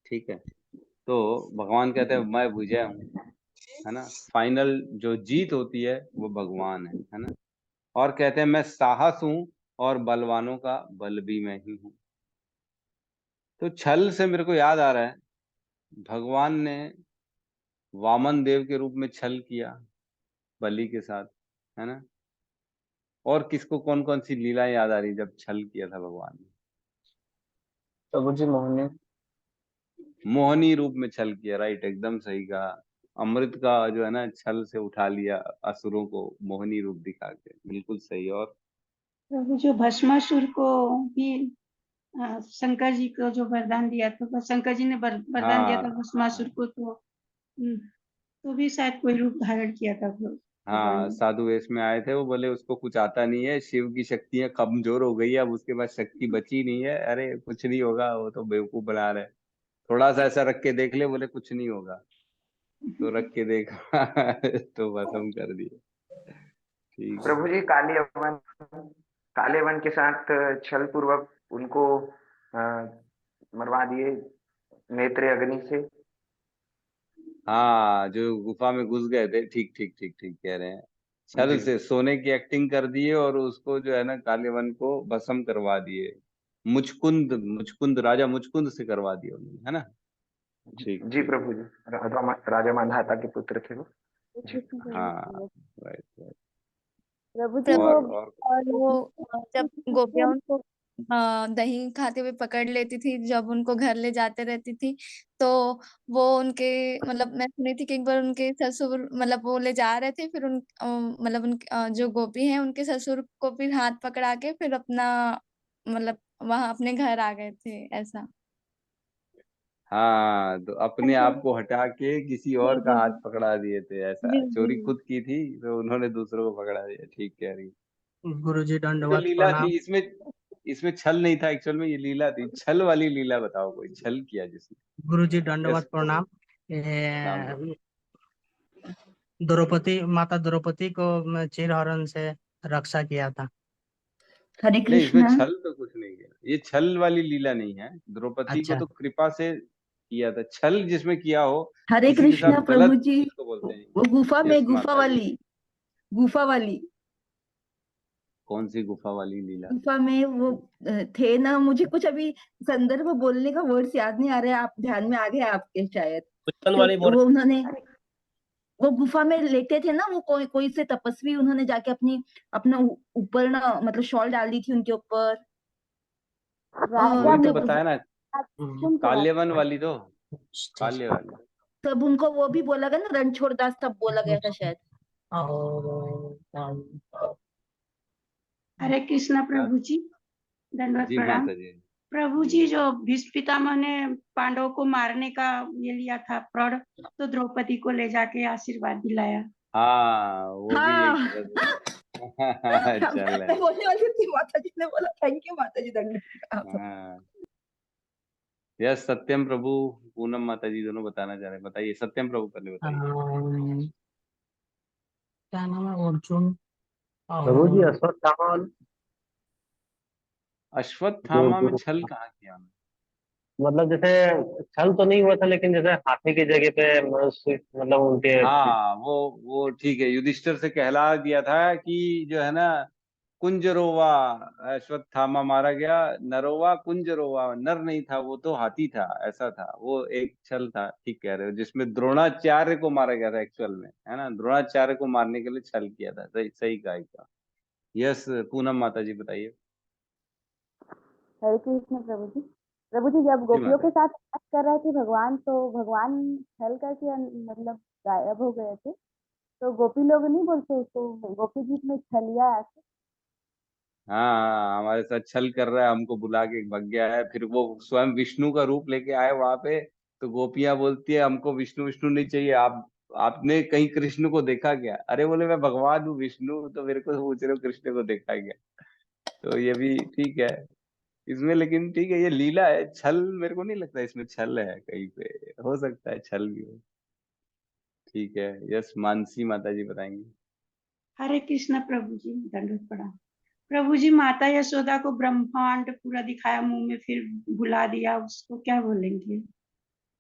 ठीक है, तो भगवान कहते हैं मैं विजय हूँ। है ना, फाइनल जो जीत होती है वो भगवान है ना। और कहते हैं मैं साहस हूँ और बलवानों का बल भी मैं ही हूँ। तो छल से मेरे को याद आ रहा है, भगवान ने वामन देव के रूप में छल किया बलि के साथ। है ना, और किसको कौन कौन सी लीलाएं याद आ रही जब छल किया था भगवान ने? प्रभु जी मोहने। मोहनी रूप में छल किया, राइट, एकदम सही कहा। अमृत का जो है ना छल से उठा लिया असुरों को, मोहनी रूप दिखा के, बिल्कुल सही। और प्रभु जो भस्मासुर को भी शंकर जी को जो वरदान दिया था, शंकर जी ने वरदान दिया था हाँ भस्मासुर को, तो भी शायद कोई रूप धारण किया था भगवान हाँ, ने। साधु वेश में आए थे, वो बोले उसको कुछ आता नहीं है, शिव की शक्तियां कमजोर हो गई है, अब उसके पास शक्ति बची नहीं है। अरे कुछ नहीं होगा, वो तो बेवकूफ बना रहे, थोड़ा सा ऐसा रख के देख ले, बोले कुछ नहीं होगा। तो रख के देखा तो भस्म कर दिए। ठीक है। प्रभु जी काले वन के साथ छल पूर्वक उनको अ, मरवा दिए नेत्र अग्नि से। हाँ, जो गुफा में घुस गए थे, ठीक ठीक ठीक ठीक कह रहे हैं, छल जी से सोने की एक्टिंग कर दिए और उसको जो है ना कालेवन को भस्म करवा दिए। मुचकुंद, मुचकुंद राजा मुचकुंद से करवा दिया उन्होंने। है ना, ठीक जी ठीक। प्रभु जी, राजा मांधाता के पुत्र थे वो। जी हाँ, राइट राइट। प्रभु जी वो, और और वो जब गोपियां उनको दही खाते हुए पकड़ लेती थी, जब उनको घर ले जाते रहती थी, तो वो उनके मतलब मैं सुनी थी कि एक बार उनके ससुर मतलब वो ले जा रहे थे, फिर मतलब उन जो गोपी हैं उनके ससुर को फिर हाथ पकड़ा के फिर अपना मतलब वहां अपने घर आ गए थे, ऐसा। हाँ, तो अपने आप को हटा के किसी और का हाथ पकड़ा दिए थे, ऐसा जी चोरी जी खुद की थी तो उन्होंने दूसरों को पकड़ा दिया। ठीक कह रही। गुरुजी ये तो दंडवत लीला प्रणाम। थी, इसमें इसमें छल नहीं था एक्चुअल में, ये लीला थी। छल वाली लीला बताओ, कोई छल किया जिसने। गुरुजी यस, दंडवत प्रणाम। नाम लो। द्रौपदी, माता द्रौपदी को चीरहरण से रक्षा किया था। हरे नहीं, इसमें कृष्णा। छल तो कुछ नहीं किया, ये छल वाली लीला नहीं है। द्रौपदी को अच्छा, तो कृपा से किया था। छल जिसमें किया हो, हरे किसी के कृष्णा साथ प्रभु गलत जी। उसको बोलते हैं। वो गुफा यस में, गुफा माता जी। वाली, गुफा वाली, कौन सी गुफा वाली लीला? गुफा में वो थे ना। मुझे कुछ अभी संदर्भ बोलने का वर्ड्स याद नहीं आ रहे, आप ध्यान में आ गया आपके शायद। बचपन वाली क्योंकि बोल वो उन्होंने, वो गुफा में लेटे थे ना, वो कोई कोई से तपस्वी, उन्होंने जाके अपनी, अपना ऊपर ना मतलब शॉल डाल दी थी उनके ऊपर। वही तो मतलब बताया ना, काल्यवन वाली तो, स्टेज काल्य वाली। तब उनको वो भी बोला गया ना, रणछोड़ दास, तब बोला गया था शायद। और हरे कृष्णा क्या? प्रभु जी, दंडवत जी प्रणाम। माता जी। प्रभु जी जी, जो भीष्म पितामह ने पांडवों को मारने का ये लिया था प्रण, तो द्रौपदी को ले जाके आशीर्वाद दिलाया। हाँ, वो भी एक हाँ। तरह से चल है। मैं बोलने वाली थी, माता जी ने बोला थैंक यू माता जी, धन्यवाद। हाँ, यस सत्यम प्रभु, पूनम माता जी दोनों बताना चाह रहे हैं। बताइए, सत्यम प्रभु पहले बताइए। क्या नाम है, अर्जुन प्रभु जी और अश्वत्थामा जो अश्वत्थामा में जो छल कहाँ किया? मतलब जैसे छल तो नहीं हुआ था, लेकिन जैसे हाथी की जगह पे मनुष्य, मतलब उनके। हाँ, वो ठीक है, युधिष्ठिर से कहला दिया था कि जो है ना, कुंजरोवा अश्वत्थामा मारा गया, नरोवा कुंजरोवा, नर नहीं था वो तो हाथी था, ऐसा था। वो एक छल था, ठीक कह रहे हो, जिसमें द्रोणाचार्य को मारा गया था एक्चुअल में, है ना। द्रोणाचार्य को मारने के लिए छल किया था। सही सही कहा। यस, पूनम माता जी बताइए। हरे कृष्ण प्रभु जी। प्रभु जी, जब जी गोपियों माता के जी। साथ नाच कर रहे थे भगवान, तो भगवान छल करके मतलब गायब हो गए थे। तो गोपी लोग नहीं बोलते उसको गोपी गीत में छलिया ऐसे? हाँ हाँ, हमारे साथ छल कर रहा है, हमको बुला के भग गया है। फिर वो स्वयं विष्णु का रूप लेके आए वहां पे, तो गोपियां बोलती है हमको विष्णु विष्णु नहीं चाहिए, आप आपने कहीं कृष्ण को देखा क्या? अरे बोले मैं भगवान हूँ विष्णु, तो मेरे को पूछ रहे हो कृष्ण को देखा क्या? तो ये भी ठीक है इसमें, लेकिन ठीक है, ये लीला है। छल मेरे को नहीं लगता इसमें छल है कहीं पे, हो सकता है छल भी हो। ठीक है, यस मानसी माता जी बताएंगे। हरे कृष्णा प्रभु जी, दंडवत प्रणाम। प्रभु जी, माता यशोदा को ब्रह्मांड पूरा दिखाया मुंह में, फिर बुला दिया, उसको क्या बोलेंगे?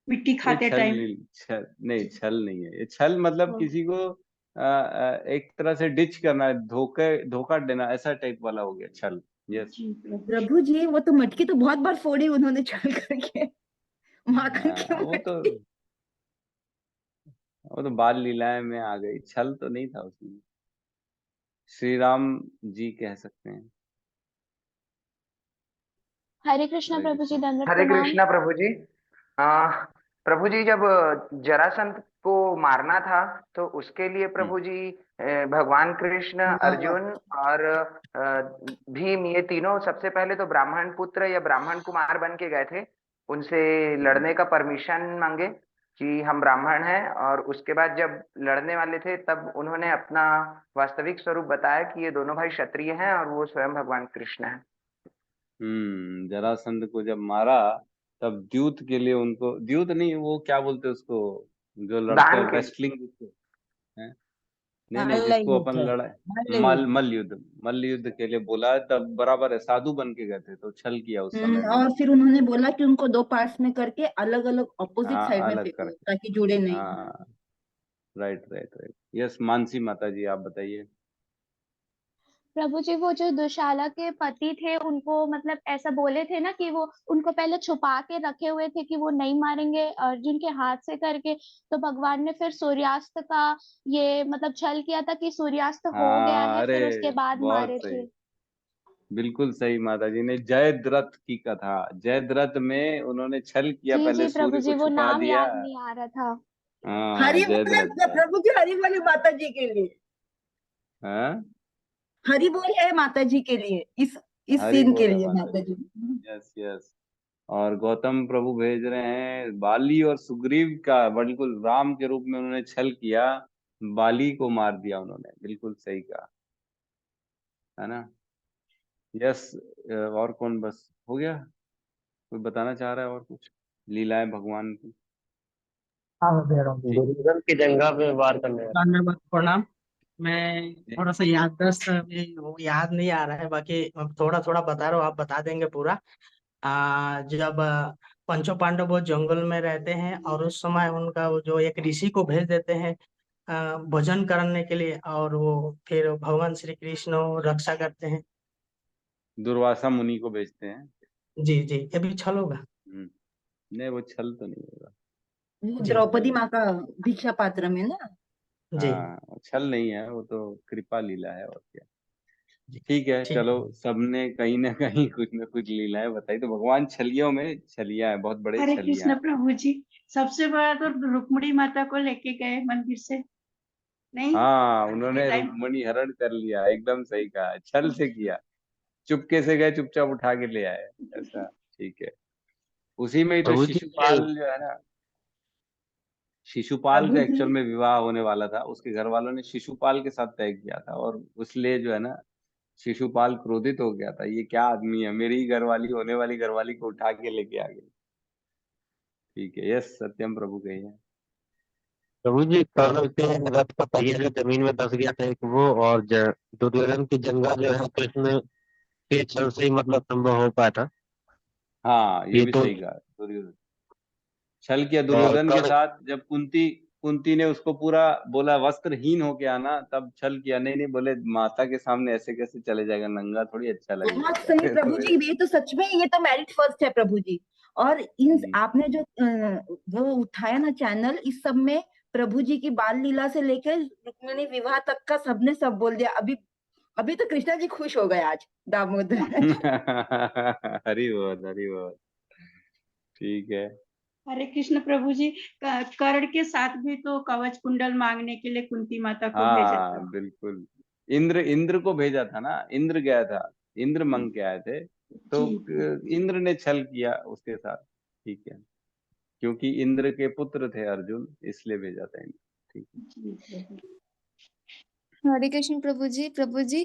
मिट्टी ये खाते छल टाइम। नहीं, छल नहीं, छल नहीं है ये। छल मतलब किसी को एक तरह से डिच करना है, धोखा देना, ऐसा टाइप वाला हो गया छल। यस। जी प्रभु। प्रभु जी, वो तो मटकी तो बहुत बार फोड़ी उन्होंने छल करके, माखन की वो तो मटकी। बाल लीलाएं में आ गई, छल तो नहीं था उसमें। श्री राम जी कह सकते हैं। हरे कृष्ण हरे प्रभु जी, कृष्ण। दंडवत हरे प्रणाम। कृष्णा प्रभु जी। प्रभु जी, जब जरासंध को मारना था, तो उसके लिए प्रभु जी भगवान कृष्ण, अर्जुन और भीम, ये तीनों सबसे पहले तो ब्राह्मण पुत्र या ब्राह्मण कुमार बन के गए थे। उनसे लड़ने का परमिशन मांगे कि हम ब्राह्मण हैं, और उसके बाद जब लड़ने वाले थे तब उन्होंने अपना वास्तविक स्वरूप बताया कि ये दोनों भाई क्षत्रिय हैं और वो स्वयं भगवान कृष्ण हैं। जरासंध को जब मारा, तब द्यूत के लिए उनको, द्यूत नहीं, वो क्या बोलते हैं उसको, जो लड़ते दान हैं के रेसलिंग है। नहीं नहीं, मल्ल जिसको अपन युद्ध, लड़ा, मल्ल युद्ध। मल्ल युद्ध के लिए बोला, तब बराबर है, साधु बन के गए थे तो छल किया उस समय में। और फिर उन्होंने बोला कि उनको दो पार्ट्स में करके अलग अलग ऑपोजिट हाँ, साइड में अलग फेंको, करके। ताकि जुड़े नहीं। हाँ, right right right. Yes Mansi माता जी आप बताइए। प्रभु जी, वो जो दुशाला के पति थे, उनको मतलब ऐसा बोले थे ना कि वो उनको पहले छुपा के रखे हुए थे कि वो नहीं मारेंगे अर्जुन के हाथ से करके। तो भगवान ने फिर सूर्यास्त का ये मतलब छल किया था कि सूर्यास्त हो गया हाँ, है, अरे फिर उसके बाद बहुत मारे सही, थे। बिल्कुल सही माता जी ने। जयद्रथ की कथा, जयद्रथ में उन्होंने छल किया, जी पहले जी प्रभु सूर्य को जी, वो छुपा नाम दिया। याद नहीं आ रहा था। हाँ, हरि बोले जयद्रथ का। प्रभु जी, हरि बोले माता जी के लिए, हाँ, हरि बोल है माता जी के लिए, इस हरि सीन के बोले लिए माता माता जी। जी। Yes yes. और गौतम प्रभु भेज रहे हैं बाली और सुग्रीव का, बिल्कुल राम के रूप में उन्होंने छल किया, बाली को मार दिया उन्होंने, बिल्कुल सही कहा, है ना। यस। और कौन, बस हो गया? कोई बताना चाह रहा है और कुछ लीलाएं भगवान की? हाँ मैं कह रहा हूँ ठीक। दुर्योधन की जंगा पे वार करने वाला। धन्यवाद, प्रणाम। मैं थोड़ा सा याददाश्त अभी वो याद नहीं आ रहा है, बाकी थोड़ा थोड़ा बता रहा हूँ, आप बता देंगे पूरा। जब पंचों पांडव वो जंगल में रहते हैं और उस समय उनका वो जो एक ऋषि को भेज देते हैं भोजन करने के लिए, और वो फिर भगवान श्री कृष्ण वो रक्षा करते हैं। दुर्वासा मुनि को भेजते हैं। जी जी, ये भी छल होगा। नहीं, वो छल तो नहीं होगा। वो जी द्रौपदी माँ का भिक्षा पात्र में ना। जी हाँ, छल नहीं है, वो तो कृपा लीला है, और क्या। जी। ठीक है, ठीक। चलो, सबने कहीं ना कहीं कुछ न कुछ लीलाएं बताई, तो भगवान छलियों में छलिया है, बहुत बड़े हरे छलिया कृष्ण हैं। प्रभु जी, सबसे बड़ा तो रुक्मिणी माता को लेके गए मंदिर से, नहीं हाँ, उन्होंने टाइम। रुक्मणी हरण कर लिया, एकदम सही कहा, छल से किया, चुपके से गए, चुपचाप उठा के ले आए, ऐसा। ठीक है, उसी में ही तो प्रभु जी शिशुपाल जो है ना, शिशुपाल प्रभु का जी एक्चुअल में विवाह होने वाला था, उसके घर वालों ने शिशुपाल के साथ तय किया था, और इसलिए जो है ना, शिशुपाल क्रोधित हो गया था, ये क्या आदमी है, मेरी ही घरवाली, होने वाली घरवाली को उठा के लेके आ गए। ठीक है, यस, सत्यम प्रभु कहिए। प्रभु जी कर्ण के रथ का पहिया जो जमीन में धस गया था एक वो, और दुर्योधन की जंगा जो है कृष्ण के छल से ही मतलब संभव हो पाया था। हाँ, ये ये भी तो। सही कहा, दुर्योधन छल किया और दुर्योधन के कर्ण। साथ, जब कुंती कुंती ने उसको पूरा बोला वस्त्रहीन होके आना, तब छल किया, नहीं नहीं, बोले माता के सामने ऐसे कैसे चले जाएगा, नंगा थोड़ी अच्छा बहुत सही लगेगा। प्रभु तो जी, ये तो सच में ये तो मेरिट फर्स्ट है प्रभु जी। और इन हम्म, आपने जो वो उठाया ना चैनल, इस सब में प्रभु जी की बाल लीला से लेकर रुक्मिणी विवाह तक का सबने सब बोल दिया। अभी अभी तो कृष्णा जी खुश हो गए आज, दामोदर। हरि बोल, हरि बोल। ठीक है। हरे कृष्ण प्रभु जी, कर्ण के साथ भी तो कवच कुंडल मांगने के लिए कुंती माता को भेजा था। हाँ, बिल्कुल, इंद्र इंद्र को भेजा था ना, इंद्र गया था, इंद्र मंग के आए थे, तो जी इंद्र ने छल किया उसके साथ। ठीक है, क्योंकि इंद्र के पुत्र थे अर्जुन, इसलिए भेजा था इंद्र। ठीक है। जी प्रभु। हरे कृष्ण प्रभु जी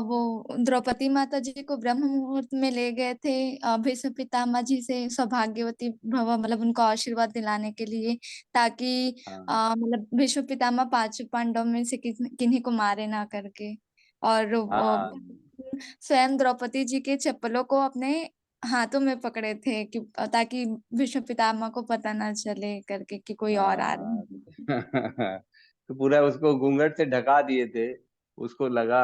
वो द्रौपदी माता जी को ब्रह्म मुहूर्त में ले गए थे भीष्म पितामह जी से सौभाग्यवती भव, मतलब उनको आशीर्वाद दिलाने के लिए, ताकि हाँ मतलब भीष्म पितामह पांचों पांडव में से किन्हीं को मारे ना करके, और हाँ स्वयं द्रौपदी जी के चप्पलों को अपने हाथों में पकड़े थे कि ताकि भीष्म पितामह को पता ना चले करके कि कोई और आ रहे हाँ। हैं। तो पूरा उसको घूंघट से ढका दिए थे, उसको लगा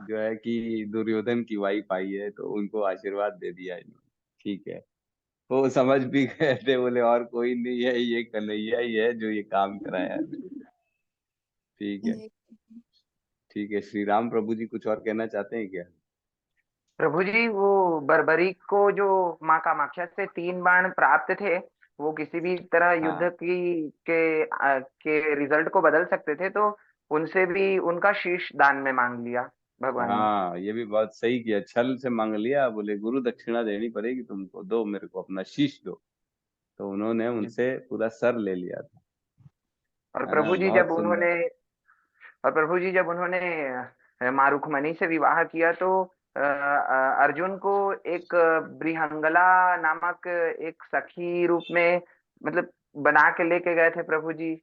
जो है कि दुर्योधन की वाइफ आई है, तो उनको आशीर्वाद दे दिया इन्होंने। ठीक है, वो समझ भी गए थे, बोले और कोई नहीं है, ये कन्हैया ही है जो ये काम कराया है मेरे। ठीक है। जी। ठीक है, श्री राम प्रभु जी कुछ और कहना चाहते हैं क्या? प्रभु जी, वो बर्बरीक को जो माँ कामाख्या से 3 बाण प्राप्त थे, वो किसी भी तरह युद्ध हाँ के रिजल्ट को बदल सकते थे, तो उनसे भी उनका शीश दान में मांग लिया भगवान ने। हाँ, ये भी बहुत सही किया, छल से मांग लिया, बोले गुरु दक्षिणा देनी पड़ेगी तुमको, दो मेरे को अपना शीश दो, तो उन्होंने उनसे पूरा सर ले लिया था, और है ना, प्रभु जी जब बहुत सुंदर। उन्होंने और प्रभु जी जब उन्होंने माँ रुक्मणी से विवाह किया, तो अर्जुन को एक ब्रिहंगला नामक एक सखी रूप में मतलब बना के लेके गए थे प्रभु जी। नहीं,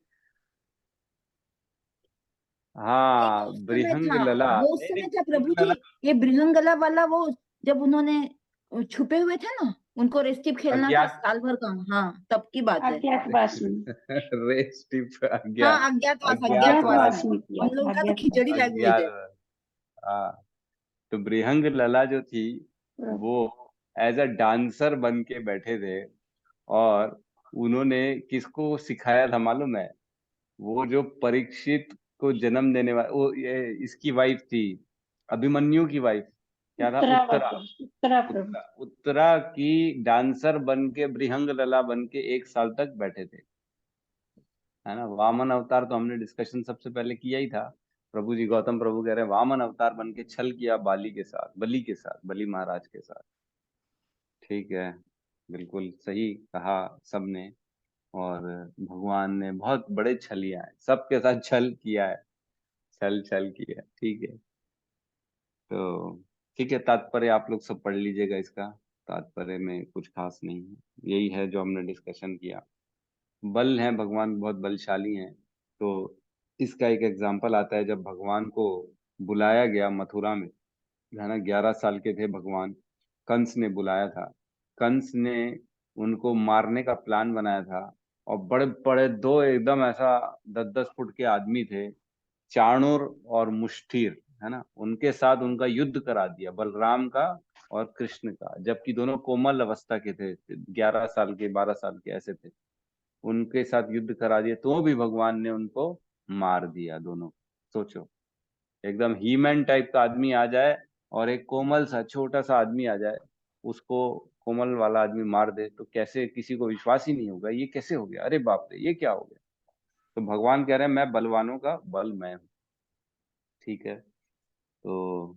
वो हाँ, उस समय बृहंग था, लला, वो उस नहीं नहीं, समय था प्रभु बृहंग जी। लला। ये बृहंगला वाला वो, जब उन्होंने छुपे हुए थे ना, उनको रेस्टिप खेलना था अज्ञात। साल भर का, हाँ तब की बात है। अज्ञातवास में। रेस टिप, हाँ, अज्ञात, अज्ञातवास, अज्ञातवास अज्ञातवास, में अज्ञातवास में किया हम था, लोग का तो अज्ञातवास। खिचड़ी लैंग्वेज है। अज्ञात। हाँ, तो बृहंग लला जो थी, वो एज अ डांसर बन के बैठे थे, और उन्होंने किसको सिखाया था मालूम है? वो जो परीक्षित को जन्म देने वाला, वो ये इसकी वाइफ थी, अभिमन्यु की वाइफ, क्या था, उत्तरा उत्तरा। उत्तरा प्रभु। उत्तरा, उत्तरा की डांसर बन के, बृहंग लला बन के 1 साल तक बैठे थे, है ना। वामन अवतार तो हमने डिस्कशन सबसे पहले किया ही था। प्रभु जी गौतम प्रभु कह रहे हैं वामन अवतार बन के छल किया बाली के साथ, बलि के साथ, बलि महाराज के साथ। ठीक है, बिल्कुल सही कहा सबने। और भगवान ने बहुत बड़े छलिया है, सबके साथ छल किया है, छल किया है, ठीक है। तो ठीक है, तात्पर्य आप लोग सब पढ़ लीजिएगा इसका, तात्पर्य में कुछ खास नहीं है, यही है जो हमने डिस्कशन किया। बल है, भगवान बहुत बलशाली हैं। तो इसका एक एग्जाम्पल आता है, जब भगवान को बुलाया गया मथुरा में, है ना, 11 साल के थे भगवान, कंस ने बुलाया था। कंस ने उनको मारने का प्लान बनाया था, और बड़े बड़े दो एकदम ऐसा 10-10 फुट के आदमी थे, चाणूर और मुष्टिर, है ना, उनके साथ उनका युद्ध करा दिया, बलराम का और कृष्ण का, जबकि दोनों कोमल अवस्था के थे, 11 साल के 12 साल के ऐसे थे। उनके साथ युद्ध करा दिया, तो भी भगवान ने उनको मार दिया दोनों। सोचो, एकदम हीमैन टाइप का आदमी आ जाए और एक कोमल सा छोटा सा आदमी आ जाए, उसको कोमल वाला आदमी मार दे, तो कैसे, किसी को विश्वास ही नहीं होगा, ये कैसे हो गया, अरे बाप रे ये क्या हो गया। तो भगवान कह रहे हैं मैं बलवानों का बल मैं हूँ, ठीक है। तो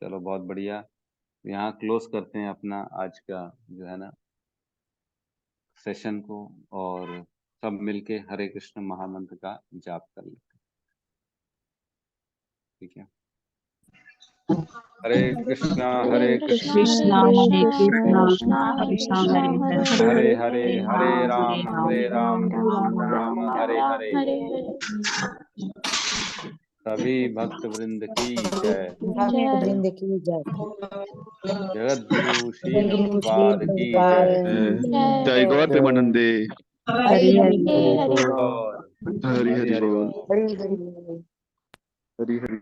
चलो बहुत बढ़िया, यहाँ क्लोज करते हैं अपना आज का जो है ना सेशन को, और सब मिलके हरे कृष्ण महामंत्र का जाप कर लेते हैं, ठीक है। हरे कृष्णा हरे कृष्णा कृष्णा हरे कृष्णा कृष्णा कृष्णा कृष्णा कृष्णा हरे हरे हरे हरे, हरे हरे राम हरे राम, राम राम राम हरे राम हरे। हरे हरे। सभी भक्त वृंद की जय। जय वृंद की जय। जगत गुरु श्री जय गुरु श्री प्रभुपाद की जय। जय जय गौर प्रेमानंदे। हरि हरि हरे हरे और हरि हरि हरि हरि बोल। बोल। हरि हरि हरि हरि।